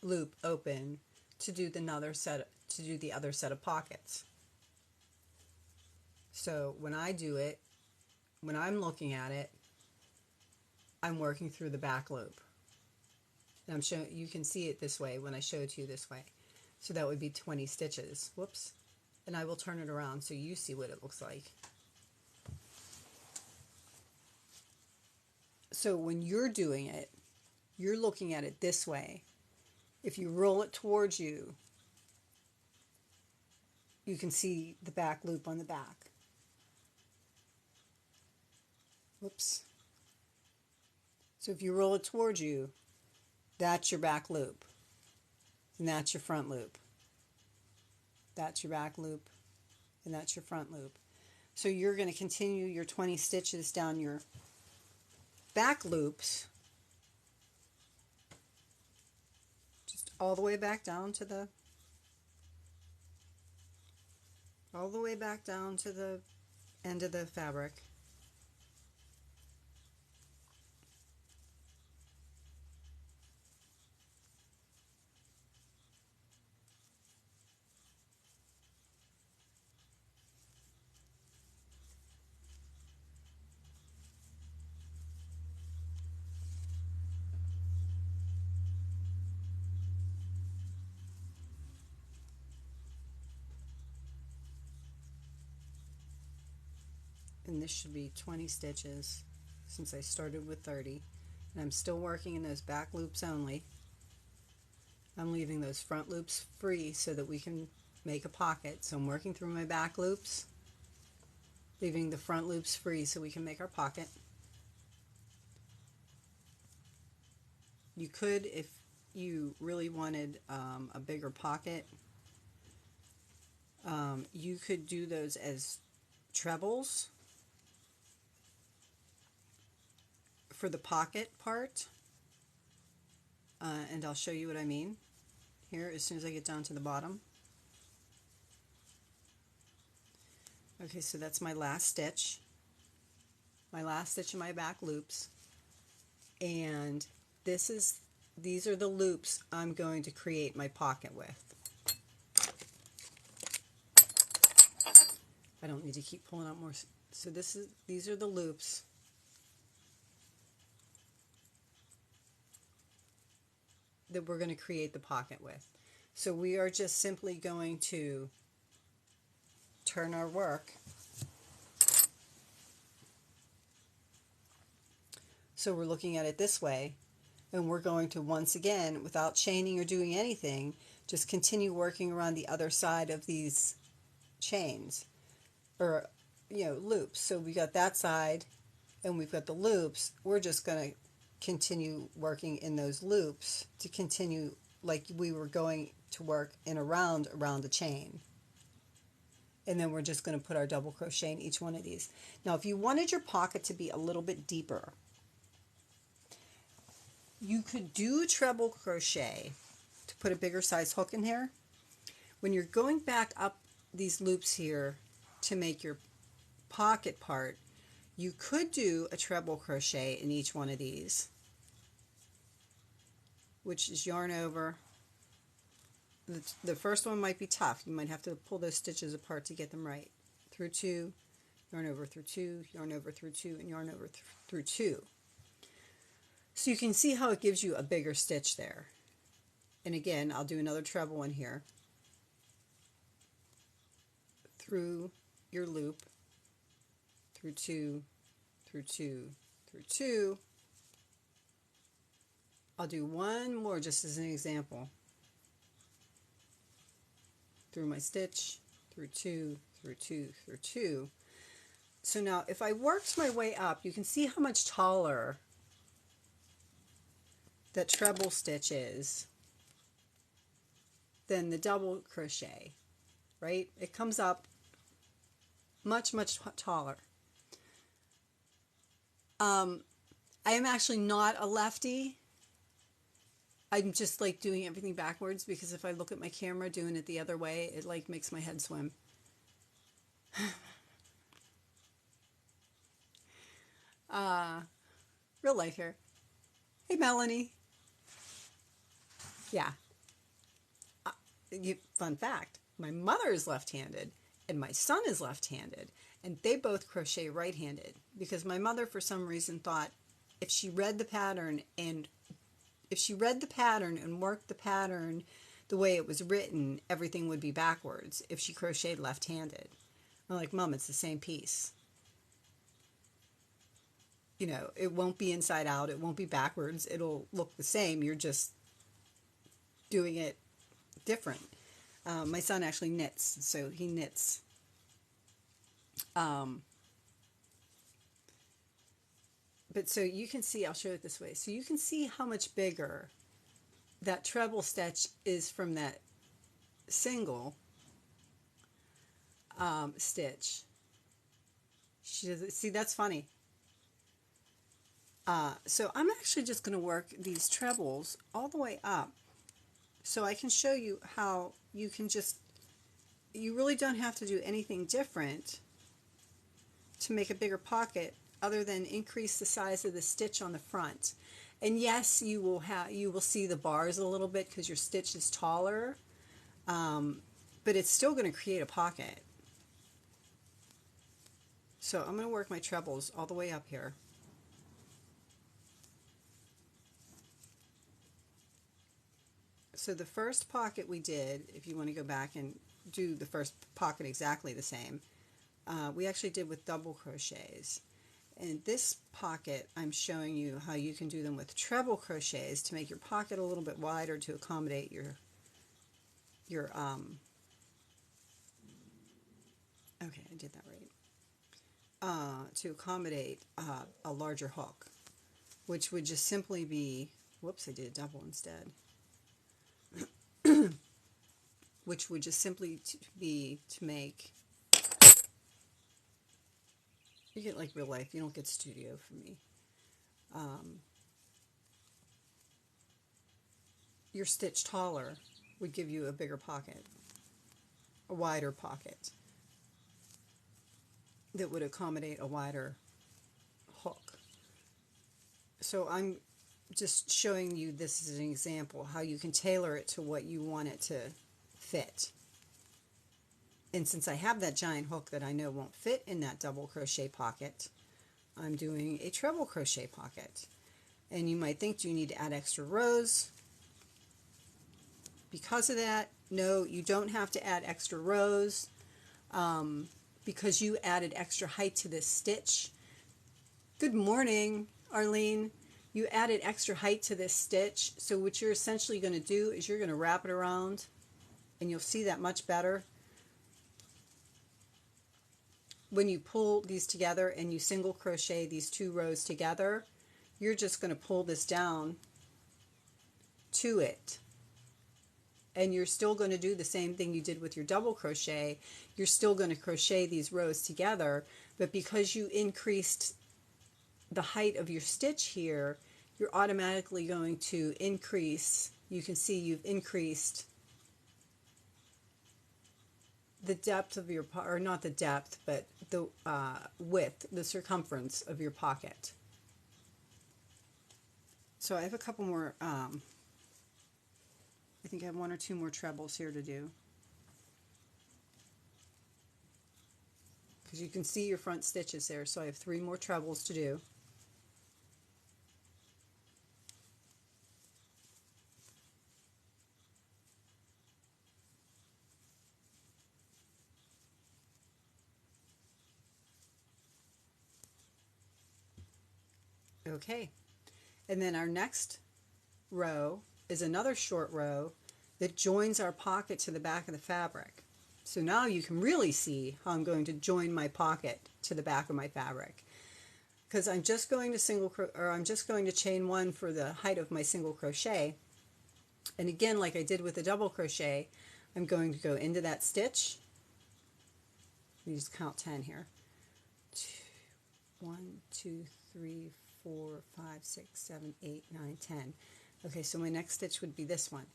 S1: loop open to do the other set of pockets. So when I do it, when I'm looking at it, I'm working through the back loop. And I'm showing, you can see it this way when I show it to you this way. So that would be 20 stitches. Whoops. And I will turn it around so you see what it looks like. So when you're doing it, you're looking at it this way. If you roll it towards you, you can see the back loop on the back. Whoops. So if you roll it towards you, that's your back loop. And that's your front loop. That's your back loop. And that's your front loop. So you're going to continue your 20 stitches down your back loops. Just all the way back down to the end of the fabric. And this should be 20 stitches since I started with 30. And I'm still working in those back loops only. I'm leaving those front loops free so that we can make a pocket. So I'm working through my back loops, leaving the front loops free so we can make our pocket. You could, if you really wanted a bigger pocket, you could do those as trebles for the pocket part, and I'll show you what I mean here as soon as I get down to the bottom. Okay, so that's my last stitch in my back loops, and these are the loops I'm going to create my pocket with. I don't need to keep pulling out more. So these are the loops that we're going to create the pocket with. So we are just simply going to turn our work. So we're looking at it this way, and we're going to, once again, without chaining or doing anything, just continue working around the other side of these chains, or loops. So we got that side and we've got the loops. We're just going to continue working in those loops to continue like we were going to work in around the chain. And then we're just going to put our double crochet in each one of these. Now if you wanted your pocket to be a little bit deeper, you could do treble crochet to put a bigger size hook in here. When you're going back up these loops here to make your pocket part, you could do a treble crochet in each one of these, which is yarn over. The first one might be tough. You might have to pull those stitches apart to get them right. Through 2, yarn over through 2, yarn over through 2, and yarn over through 2. So you can see how it gives you a bigger stitch there. And again, I'll do another treble in here through your loop, through two, through two, through two. I'll do one more just as an example. Through my stitch, through two, through two, through two. So now if I worked my way up, you can see how much taller that treble stitch is than the double crochet, right? It comes up much, much taller. I am actually not a lefty. I'm just like doing everything backwards because if I look at my camera doing it the other way, it like makes my head swim. Real life here. Hey, Melanie. Yeah. Fun fact, my mother is left-handed and my son is left-handed, and they both crochet right-handed because my mother for some reason thought if she read the pattern and worked the pattern the way it was written, everything would be backwards if she crocheted left-handed. I'm like, Mom, it's the same piece. You know, it won't be inside out, it won't be backwards, it'll look the same, you're just doing it different. My son actually knits, so he knits. But so you can see, I'll show it this way. So you can see how much bigger that treble stitch is from that single stitch. See, that's funny. So I'm actually just going to work these trebles all the way up so I can show you how you can you really don't have to do anything different to make a bigger pocket other than increase the size of the stitch on the front. And yes, you will see the bars a little bit because your stitch is taller, but it's still going to create a pocket. So I'm going to work my trebles all the way up here. So the first pocket we did, if you want to go back and do the first pocket exactly the same, we actually did with double crochets. And this pocket, I'm showing you how you can do them with treble crochets to make your pocket a little bit wider to accommodate your okay, I did that right. To accommodate a larger hook, which would just simply be, whoops, I did a double instead. Which would just simply be to make, you get like real life, you don't get studio from me. Your stitch taller would give you a bigger pocket, a wider pocket that would accommodate a wider hook. So I'm just showing you this as an example, how you can tailor it to what you want it to fit. And since I have that giant hook that I know won't fit in that double crochet pocket, I'm doing a treble crochet pocket. And you might think, do you need to add extra rows? Because of that, no, you don't have to add extra rows because you added extra height to this stitch. Good morning, Arlene. You added extra height to this stitch, so what you're essentially going to do is you're going to wrap it around, and you'll see that much better. When you pull these together and you single crochet these two rows together, you're just going to pull this down to it. And you're still going to do the same thing you did with your double crochet. You're still going to crochet these rows together, but because you increased the height of your stitch here, you're automatically going to increase, you can see you've increased the depth of your, or not the depth, but the width, the circumference of your pocket. So I have a couple more, I think I have one or two more trebles here to do. Because you can see your front stitches there, so I have 3 more trebles to do. Okay, and then our next row is another short row that joins our pocket to the back of the fabric. So now you can really see how I'm going to join my pocket to the back of my fabric, because I'm just going to chain one for the height of my single crochet. And again, like I did with the double crochet, I'm going to go into that stitch. Let me just count 10 here. 1, 2, 3, 4, 5, 6, 7, 8, 9, 10. Okay, so my next stitch would be this one.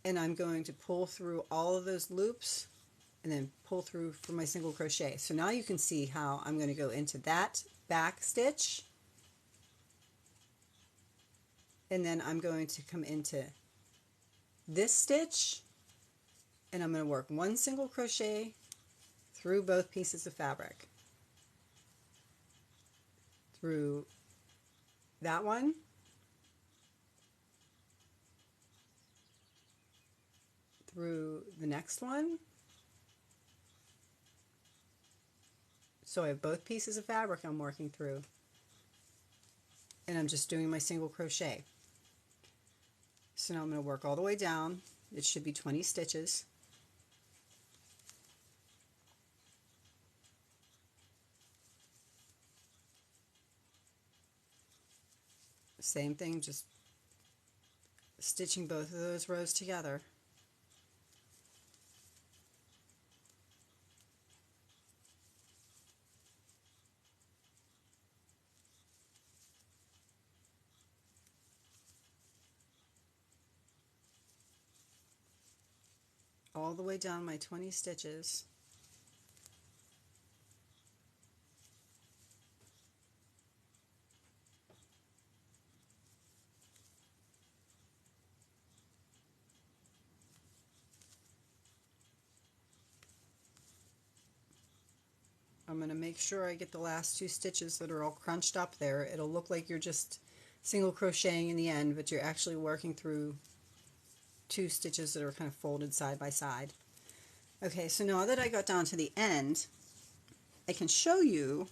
S1: And I'm going to pull through all of those loops and then pull through for my single crochet. So now you can see how I'm going to go into that back stitch, and then I'm going to come into this stitch, and I'm going to work one single crochet through both pieces of fabric, through that one, through the next one. So I have both pieces of fabric I'm working through, and I'm just doing my single crochet. So now I'm going to work all the way down. It should be 20 stitches. Same thing, just stitching both of those rows together. All the way down my 20 stitches. I'm going to make sure I get the last 2 stitches that are all crunched up there. It'll look like you're just single crocheting in the end, but you're actually working through 2 stitches that are kind of folded side by side. Okay, so now that I got down to the end, I can show you,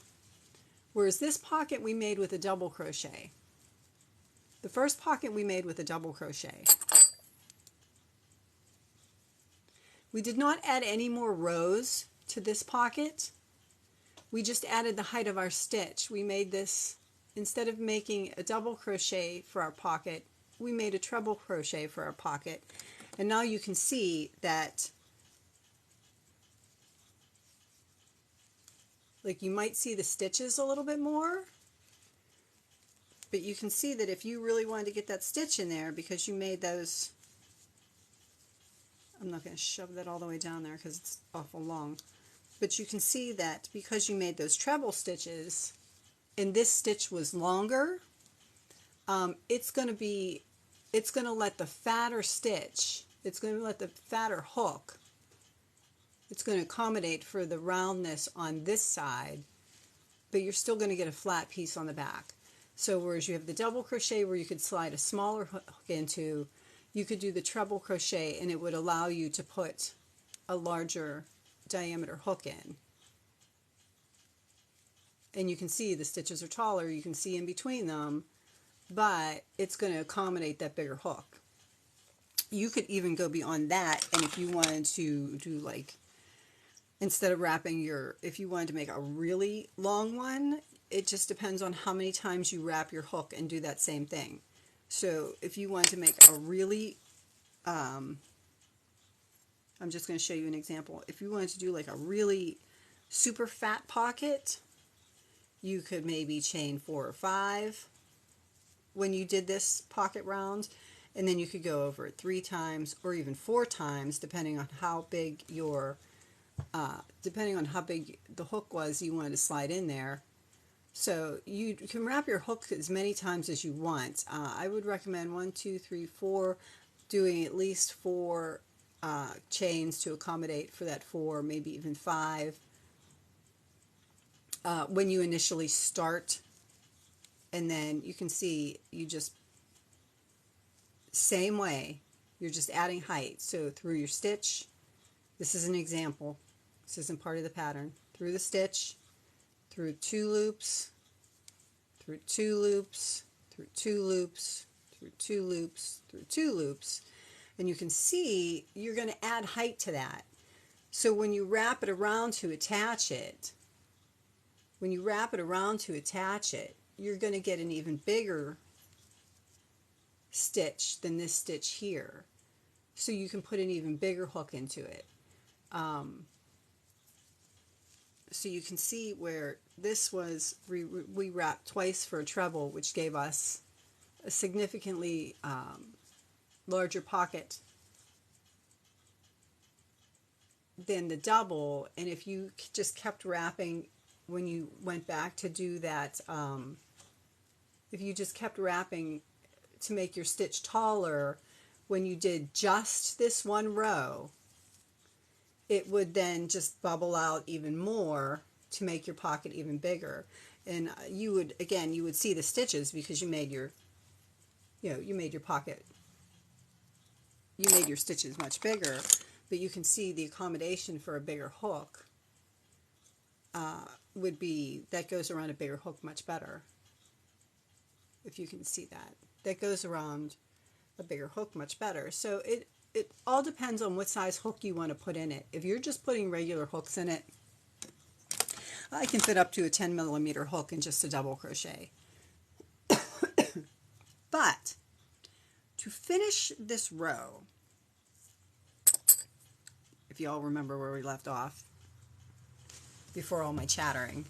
S1: whereas this pocket we made with a double crochet. The first pocket we made with a double crochet. We did not add any more rows to this pocket. We just added the height of our stitch. We made this, instead of making a double crochet for our pocket, we made a treble crochet for our pocket. And now you can see that, like, you might see the stitches a little bit more, but you can see that if you really wanted to get that stitch in there, because you made those, I'm not going to shove that all the way down there because it's awful long, but you can see that because you made those treble stitches and this stitch was longer, it's going to let the fatter stitch, it's going to let the fatter hook, it's going to accommodate for the roundness on this side, but you're still going to get a flat piece on the back. So whereas you have the double crochet where you could slide a smaller hook into, you could do the treble crochet and it would allow you to put a larger diameter hook in. And you can see the stitches are taller, you can see in between them, but it's going to accommodate that bigger hook. You could even go beyond that, and if you wanted to do, like, instead of wrapping your, if you wanted to make a really long one, it just depends on how many times you wrap your hook and do that same thing. So if you want to make a really, I'm just going to show you an example. If you wanted to do like a really super fat pocket, you could maybe chain 4 or 5 when you did this pocket round, and then you could go over it 3 times or even 4 times, depending on how big your, depending on how big the hook was you wanted to slide in there. So you can wrap your hook as many times as you want. I would recommend 1, 2, 3, 4, doing at least 4 chains to accommodate for that 4, maybe even 5 when you initially start. And then you can see you just, same way, you're just adding height. So through your stitch, this is an example, this isn't part of the pattern, through the stitch, through 2 loops, through 2 loops, through 2 loops, through 2 loops, through 2 loops. And you can see you're going to add height to that. So when you wrap it around to attach it, you're going to get an even bigger stitch than this stitch here. So you can put an even bigger hook into it. So you can see where this was, we wrapped twice for a treble, which gave us a significantly larger pocket than the double. And if you just kept wrapping when you went back to do that, if you just kept wrapping to make your stitch taller, when you did just this one row, it would then just bubble out even more to make your pocket even bigger. And you would, again, you would see the stitches because you made your, you made your pocket, you made your stitches much bigger, but you can see the accommodation for a bigger hook would be, that goes around a bigger hook much better. If you can see that. That goes around a bigger hook much better. So it all depends on what size hook you want to put in it. If you're just putting regular hooks in it, I can fit up to a 10mm hook in just a double crochet. But to finish this row, if you all remember where we left off before all my chattering,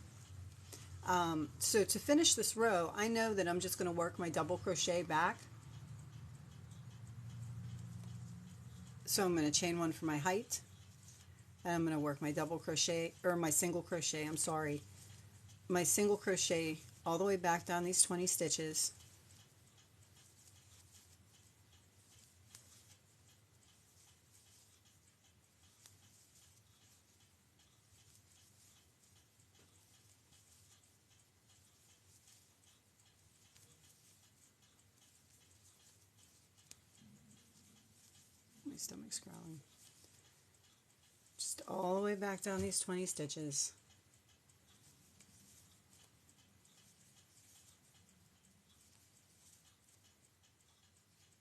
S1: so to finish this row, I know that I'm just going to work my double crochet back. So I'm going to chain one for my height, and I'm going to work my double crochet, or my single crochet, I'm sorry, my single crochet all the way back down these 20 stitches. My stomach's growling. Just all the way back down these 20 stitches.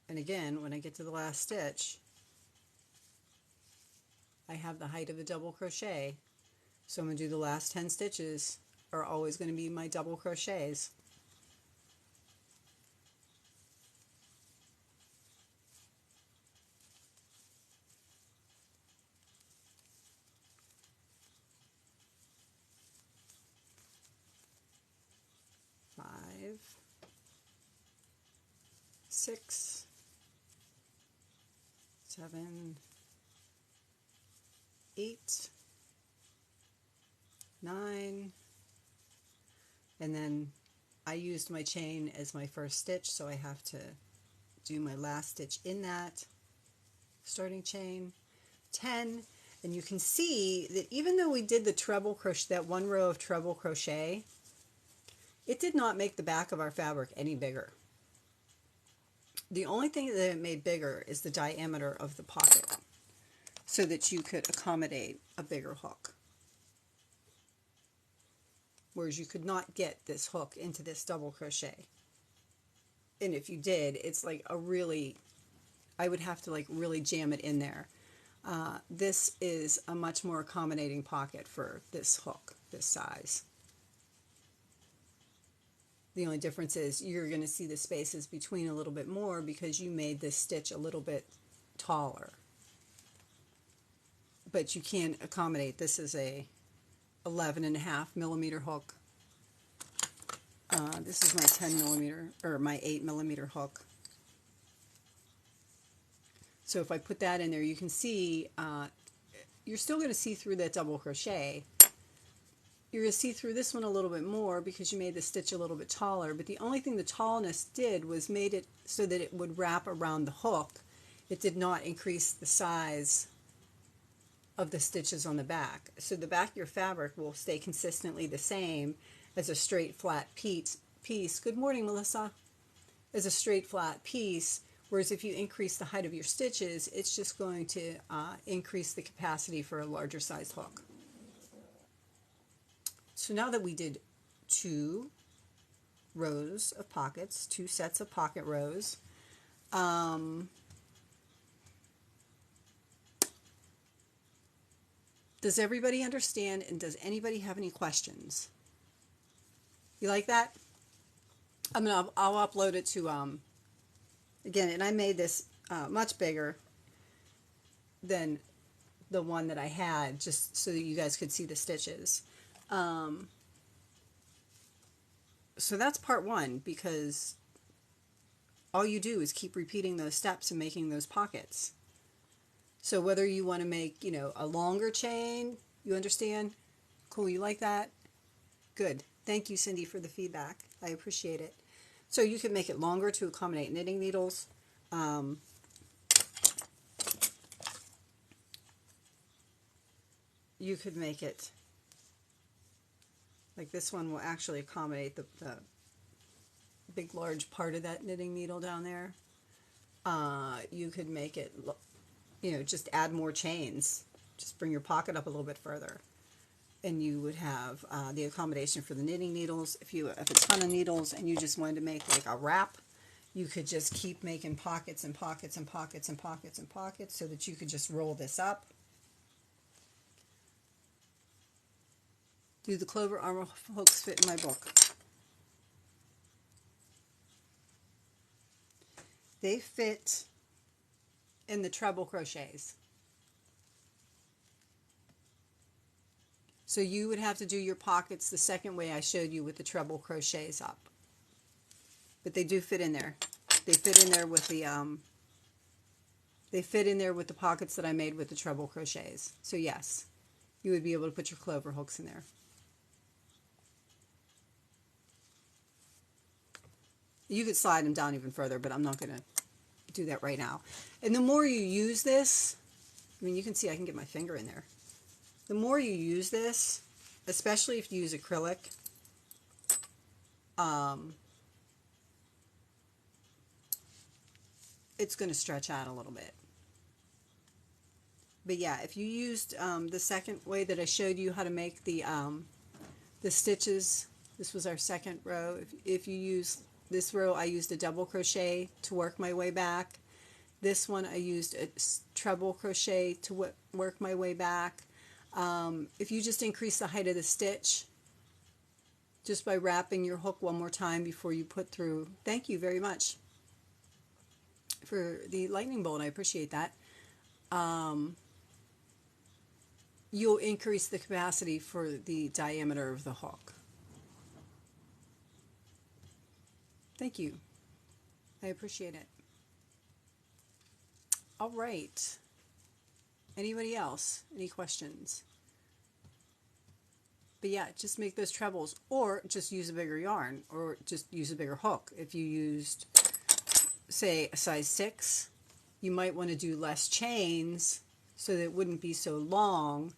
S1: And again, when I get to the last stitch, I have the height of the double crochet. So I'm going to do the last 10 stitches are always going to be my double crochets. Five, 6, 7, 8, 9, and then I used my chain as my first stitch, so I have to do my last stitch in that starting chain. 10, and you can see that even though we did the treble crochet, that one row of treble crochet, it did not make the back of our fabric any bigger. The only thing that it made bigger is the diameter of the pocket, so that you could accommodate a bigger hook. Whereas you could not get this hook into this double crochet. And if you did, it's like a really, I would have to like really jam it in there. This is a much more accommodating pocket for this hook, this size. The only difference is you're going to see the spaces between a little bit more because you made this stitch a little bit taller. But you can accommodate, this is a 11.5mm hook. This is my 10mm, or my 8mm hook. So if I put that in there, you can see, you're still going to see through that double crochet. You're going to see through this one a little bit more because you made the stitch a little bit taller, but the only thing the tallness did was made it so that it would wrap around the hook. It did not increase the size of the stitches on the back. So the back of your fabric will stay consistently the same as a straight flat piece. Good morning, Melissa. As a straight flat piece, whereas if you increase the height of your stitches, it's just going to increase the capacity for a larger sized hook. So now that we did 2, rows of pockets, 2 sets of pocket rows. Does everybody understand, and does anybody have any questions? You like that? I'll upload it to, again, and I made this much bigger than the one that I had, just so that you guys could see the stitches. So that's part 1, because all you do is keep repeating those steps and making those pockets. So whether you want to make, you know, a longer chain, you understand? Cool, you like that? Good. Thank you, Cindy, for the feedback. I appreciate it. So you can make it longer to accommodate knitting needles. You could make it, like this one will actually accommodate the big, large part of that knitting needle down there. You could make it, you know, just add more chains. Just bring your pocket up a little bit further. And you would have the accommodation for the knitting needles. If you have a ton of needles and you just wanted to make like a wrap, you could just keep making pockets and pockets and pockets and pockets and pockets so that you could just roll this up. Do the clover armor hooks fit in my book? They fit in the treble crochets. So you would have to do your pockets the second way I showed you with the treble crochets up. But they do fit in there. They fit in there with the pockets that I made with the treble crochets. So yes, you would be able to put your clover hooks in there. You could slide them down even further, but I'm not going to do that right now. And the more you use this, I mean, you can see I can get my finger in there. The more you use this, especially if you use acrylic, it's going to stretch out a little bit. But yeah, if you used the second way that I showed you how to make the stitches, this was our second row. If you use this row, I used a double crochet to work my way back. This one I used a treble crochet to work my way back. If you just increase the height of the stitch just by wrapping your hook one more time before you put through, thank you very much for the lightning bolt, I appreciate that. You'll increase the capacity for the diameter of the hook. Thank you. I appreciate it. All right. Anybody else? Any questions? But yeah, just make those trebles, or just use a bigger yarn, or just use a bigger hook. If you used, say, a size 6, you might want to do less chains so that it wouldn't be so long,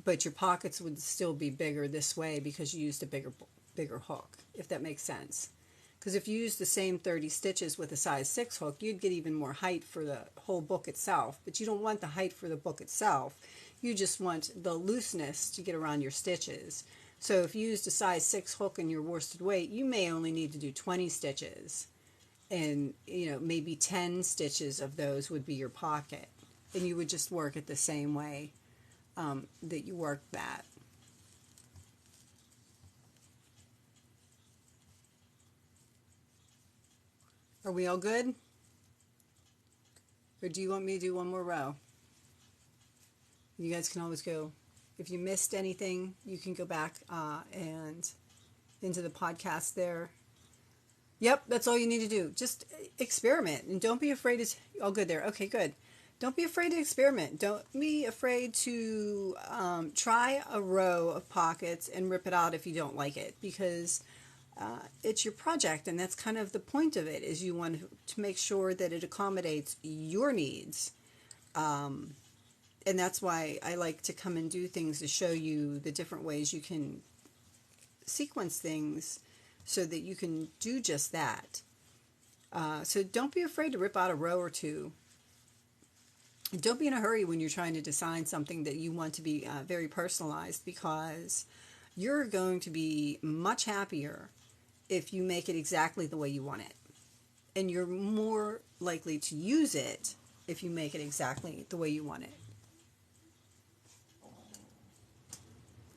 S1: but your pockets would still be bigger this way because you used a bigger hook, if that makes sense. Because if you use the same 30 stitches with a size 6 hook, you'd get even more height for the whole book itself. But you don't want the height for the book itself. You just want the looseness to get around your stitches. So if you used a size 6 hook in your worsted weight, you may only need to do 20 stitches. And, you know, maybe 10 stitches of those would be your pocket. And you would just work it the same way that you worked that. Are we all good? Or do you want me to do one more row? You guys can always go, if you missed anything, you can go back and into the podcast there. Yep, that's all you need to do. Just experiment, and don't be afraid to, all good there. Okay, good. Don't be afraid to experiment. Don't be afraid to try a row of pockets and rip it out if you don't like it, because it's your project, and that's kind of the point of it, is you want to make sure that it accommodates your needs. And that's why I like to come and do things to show you the different ways you can sequence things so that you can do just that. So don't be afraid to rip out a row or two. Don't be in a hurry when you're trying to design something that you want to be very personalized, because you're going to be much happier if you make it exactly the way you want it. And you're more likely to use it if you make it exactly the way you want it.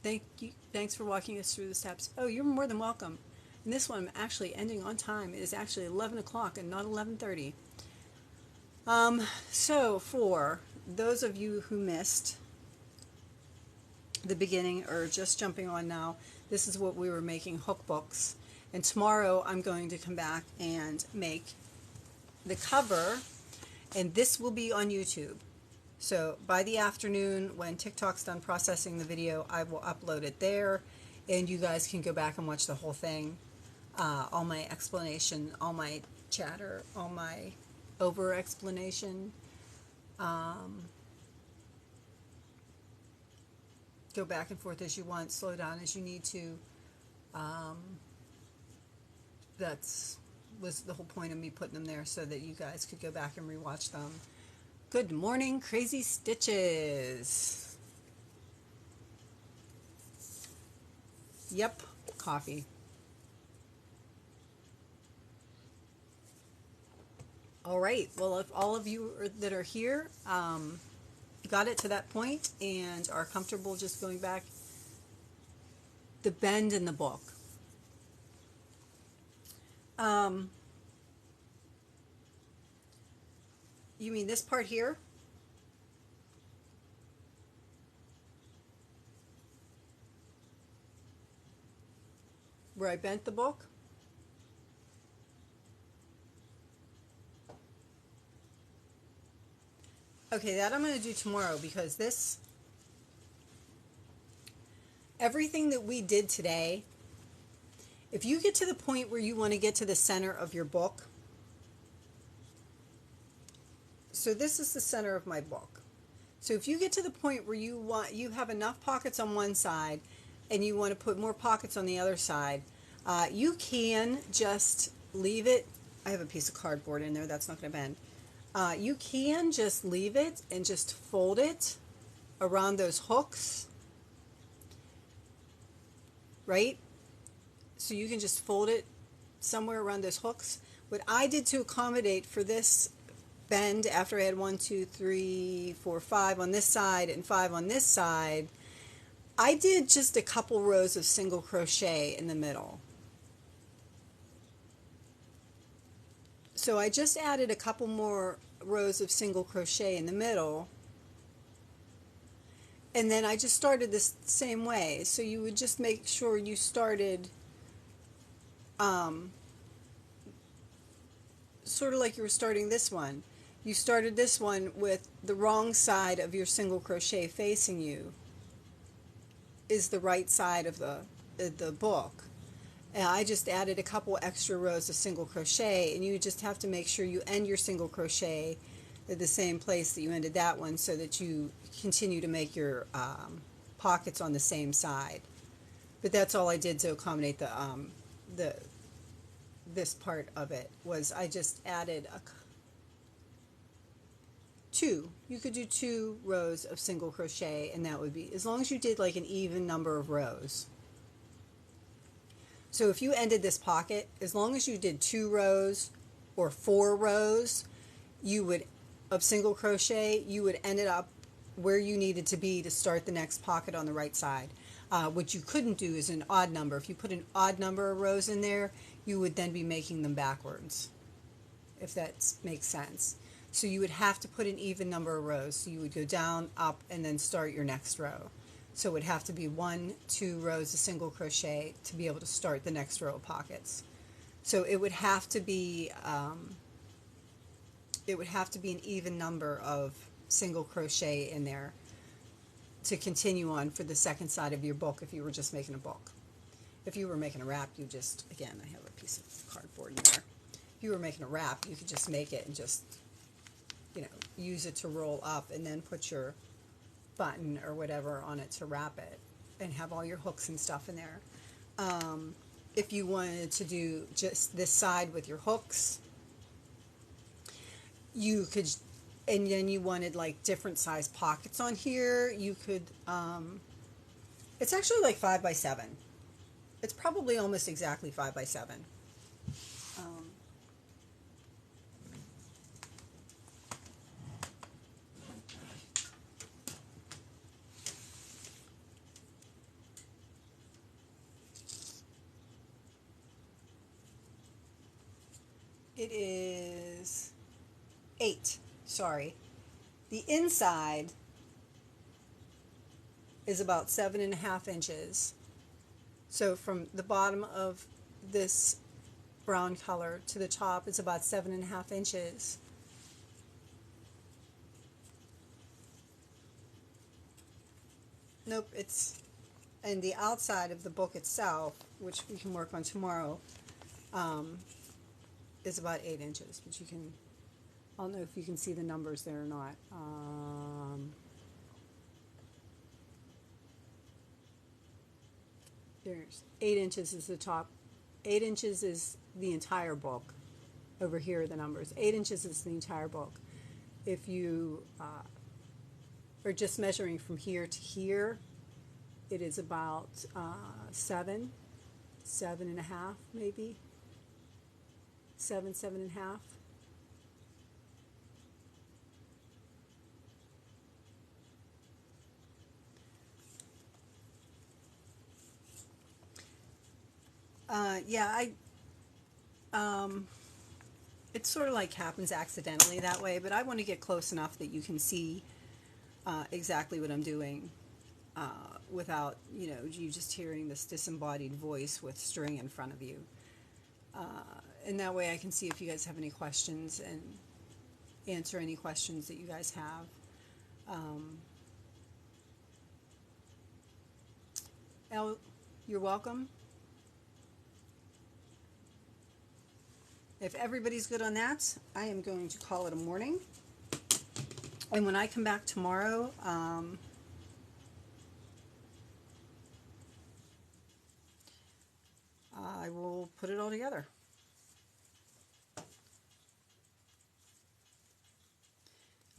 S1: Thank you. Thanks for walking us through the steps. Oh, you're more than welcome. And this one I'm actually ending on time. It is actually 11 o'clock and not 11:30. So for those of you who missed the beginning or just jumping on now, this is what we were making, hook books. And tomorrow I'm going to come back and make the cover, and this will be on YouTube. So by the afternoon, when TikTok's done processing the video, I will upload it there, and you guys can go back and watch the whole thing. All my explanation, all my chatter, all my over explanation. Go back and forth as you want, slow down as you need to. That's was the whole point of me putting them there, so that you guys could go back and rewatch them. Good morning, Crazy Stitches. Yep, coffee. All right, well, if all of you that are here got it to that point and are comfortable just going back, the bend in the book. You mean this part here? Where I bent the book? Okay, that I'm going to do tomorrow, because this, everything that we did today, if you get to the point where you want to get to the center of your book, so this is the center of my book. So if you get to the point where you have enough pockets on one side and you want to put more pockets on the other side, you can just leave it. I have a piece of cardboard in there, that's not going to bend. You can just leave it and just fold it around those hooks, right? So you can just fold it somewhere around those hooks. What I did to accommodate for this bend, after I had 1, 2, 3, 4, 5 on this side and 5 on this side, I did just a couple rows of single crochet in the middle. So I just added a couple more rows of single crochet in the middle, and then I just started this same way. So you would just make sure you started sort of like you were starting this one. You started this one with the wrong side of your single crochet facing you is the right side of the book. And I just added a couple extra rows of single crochet, and you just have to make sure you end your single crochet at the same place that you ended that one, so that you continue to make your pockets on the same side. But that's all I did to accommodate this part of it, was I just added two. You could do 2 rows of single crochet, and that would be, as long as you did like an even number of rows. So if you ended this pocket, as long as you did 2 rows or 4 rows, you would, of single crochet, you would end it up where you needed to be to start the next pocket on the right side. What you couldn't do is an odd number. If you put an odd number of rows in there, you would then be making them backwards, if that makes sense. So you would have to put an even number of rows. So you would go down, up, and then start your next row. So it would have to be 1, 2 rows of single crochet to be able to start the next row of pockets. So it would have to be an even number of single crochet in there to continue on for the second side of your book, if you were just making a book. If you were making a wrap, you just, again, I have a piece of cardboard in there. If you were making a wrap, you could just make it and just, use it to roll up, and then put your button or whatever on it to wrap it, and have all your hooks and stuff in there. If you wanted to do just this side with your hooks, you could, and then you wanted like different size pockets on here, you could, it's actually like 5 by 7. It's probably almost exactly 5 by 7. Um, it is 8. Sorry. The inside is about 7.5 inches. So from the bottom of this brown color to the top is about 7.5 inches. Nope, and the outside of the book itself, which we can work on tomorrow, is about 8 inches. But you can, I don't know if you can see the numbers there or not. There's 8 inches is the top. 8 inches is the entire book. Over here are the numbers. 8 inches is the entire book. If you are just measuring from here to here, it is about 7.5 maybe. 7.5. Yeah, it sort of like happens accidentally that way, but I want to get close enough that you can see exactly what I'm doing without, you just hearing this disembodied voice with string in front of you. And that way I can see if you guys have any questions and answer any questions that you guys have. Elle, you're welcome. If everybody's good on that, I am going to call it a morning. And when I come back tomorrow, I will put it all together.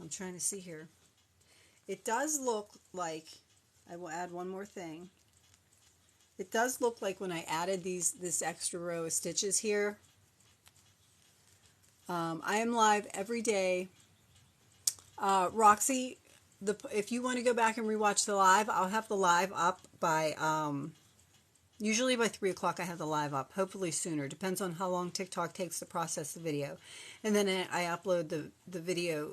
S1: I'm trying to see here. It does look like, I will add one more thing. It does look like when I added this extra row of stitches here, I am live every day. Roxy, if you want to go back and rewatch the live, I'll have the live up by, usually by 3 o'clock I have the live up, hopefully sooner. Depends on how long TikTok takes to process the video. And then I upload the video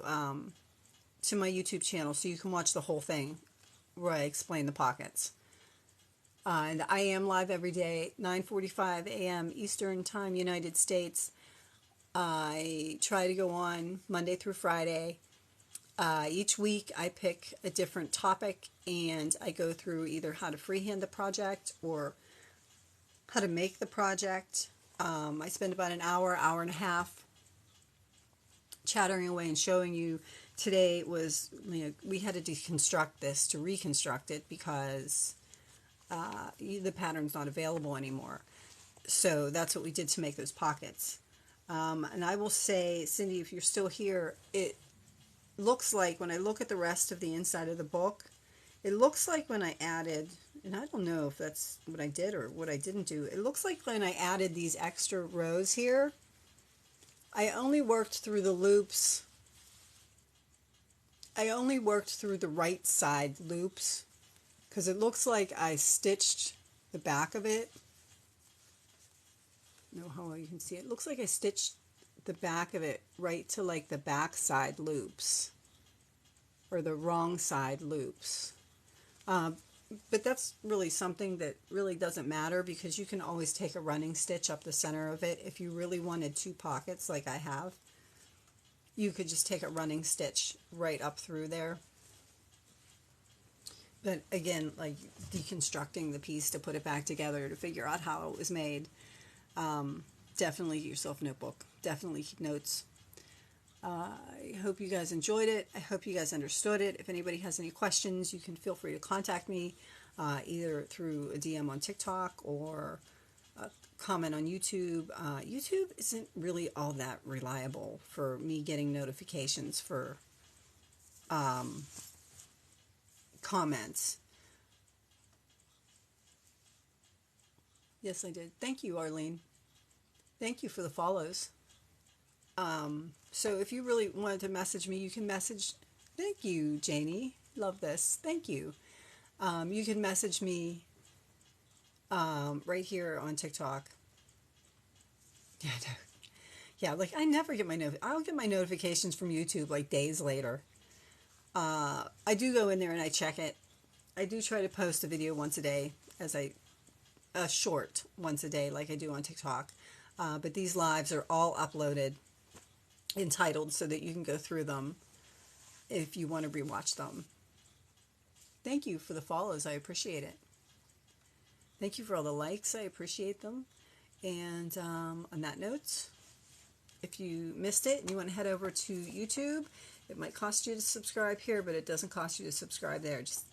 S1: to my YouTube channel so you can watch the whole thing where I explain the pockets. And I am live every day, 9:45 a.m. Eastern Time, United States. I try to go on Monday through Friday. Each week I pick a different topic and I go through either how to freehand the project or how to make the project. I spend about an hour and a half chattering away and showing you. Today was, we had to deconstruct this to reconstruct it because the pattern's not available anymore. So that's what we did to make those pockets. And I will say, Cindy, if you're still here, it looks like when I look at the rest of the inside of the book, it looks like when I added, and I don't know if that's what I did or what I didn't do, it looks like when I added these extra rows here, I only worked through the loops. I only worked through the right side loops because it looks like I stitched the back of it. Know how well you can see it. It looks like I stitched the back of it right to like the back side loops or the wrong side loops. But that's really something that really doesn't matter because you can always take a running stitch up the center of it. If you really wanted 2 pockets like I have, you could just take a running stitch right up through there. But again, like deconstructing the piece to put it back together to figure out how it was made. Definitely get yourself a notebook. Definitely keep notes. I hope you guys enjoyed it. I hope you guys understood it. If anybody has any questions, you can feel free to contact me either through a DM on TikTok or a comment on YouTube. YouTube isn't really all that reliable for me getting notifications for comments. Yes, I did. Thank you, Arlene. Thank you for the follows. So if you really wanted to message me, you can message. Thank you, Janie. Love this. Thank you. You can message me right here on TikTok. Yeah, no. Yeah, like I never get I'll get my notifications from YouTube like days later. I do go in there and I check it. I do try to post a video once a day, a short once a day, like I do on TikTok. But these lives are all uploaded, entitled, so that you can go through them if you want to rewatch them. Thank you for the follows. I appreciate it. Thank you for all the likes. I appreciate them. And on that note, if you missed it and you want to head over to YouTube, it might cost you to subscribe here, but it doesn't cost you to subscribe there. Just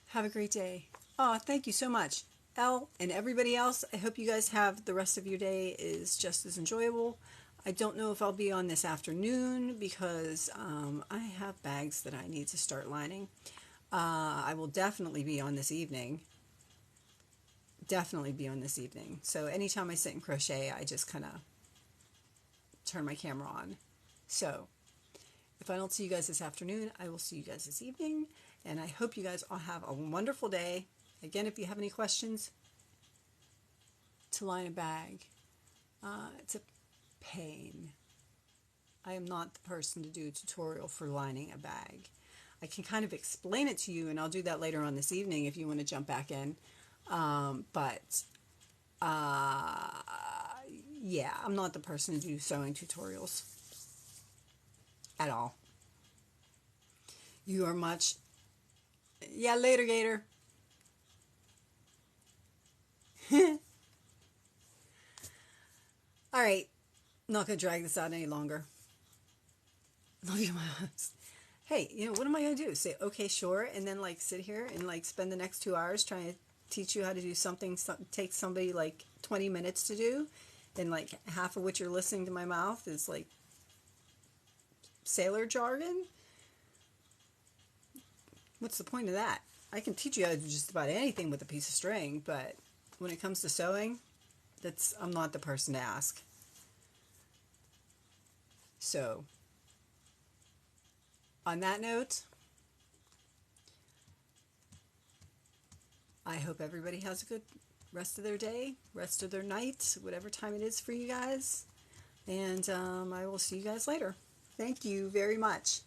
S1: have a great day. Oh, thank you so much. Elle and everybody else, I hope you guys have the rest of your day is just as enjoyable. I don't know if I'll be on this afternoon because I have bags that I need to start lining. I will definitely be on this evening. Definitely be on this evening. So anytime I sit and crochet, I just kind of turn my camera on. So if I don't see you guys this afternoon, I will see you guys this evening. And I hope you guys all have a wonderful day. Again, if you have any questions, to line a bag, it's a pain. I am not the person to do a tutorial for lining a bag. I can kind of explain it to you, and I'll do that later on this evening if you want to jump back in. Yeah, I'm not the person to do sewing tutorials at all. You are much... Yeah, later, Gator. All right. I'm not going to drag this out any longer. Love you, my loves. Hey, what am I going to do? Say, okay, sure, and then, like, sit here and, like, spend the next 2 hours trying to teach you how to do something takes somebody, like, 20 minutes to do, and, like, half of what you're listening to my mouth is, like, sailor jargon? What's the point of that? I can teach you how to do just about anything with a piece of string, but when it comes to sewing, I'm not the person to ask. So, on that note, I hope everybody has a good rest of their day, rest of their night, whatever time it is for you guys. And I will see you guys later. Thank you very much.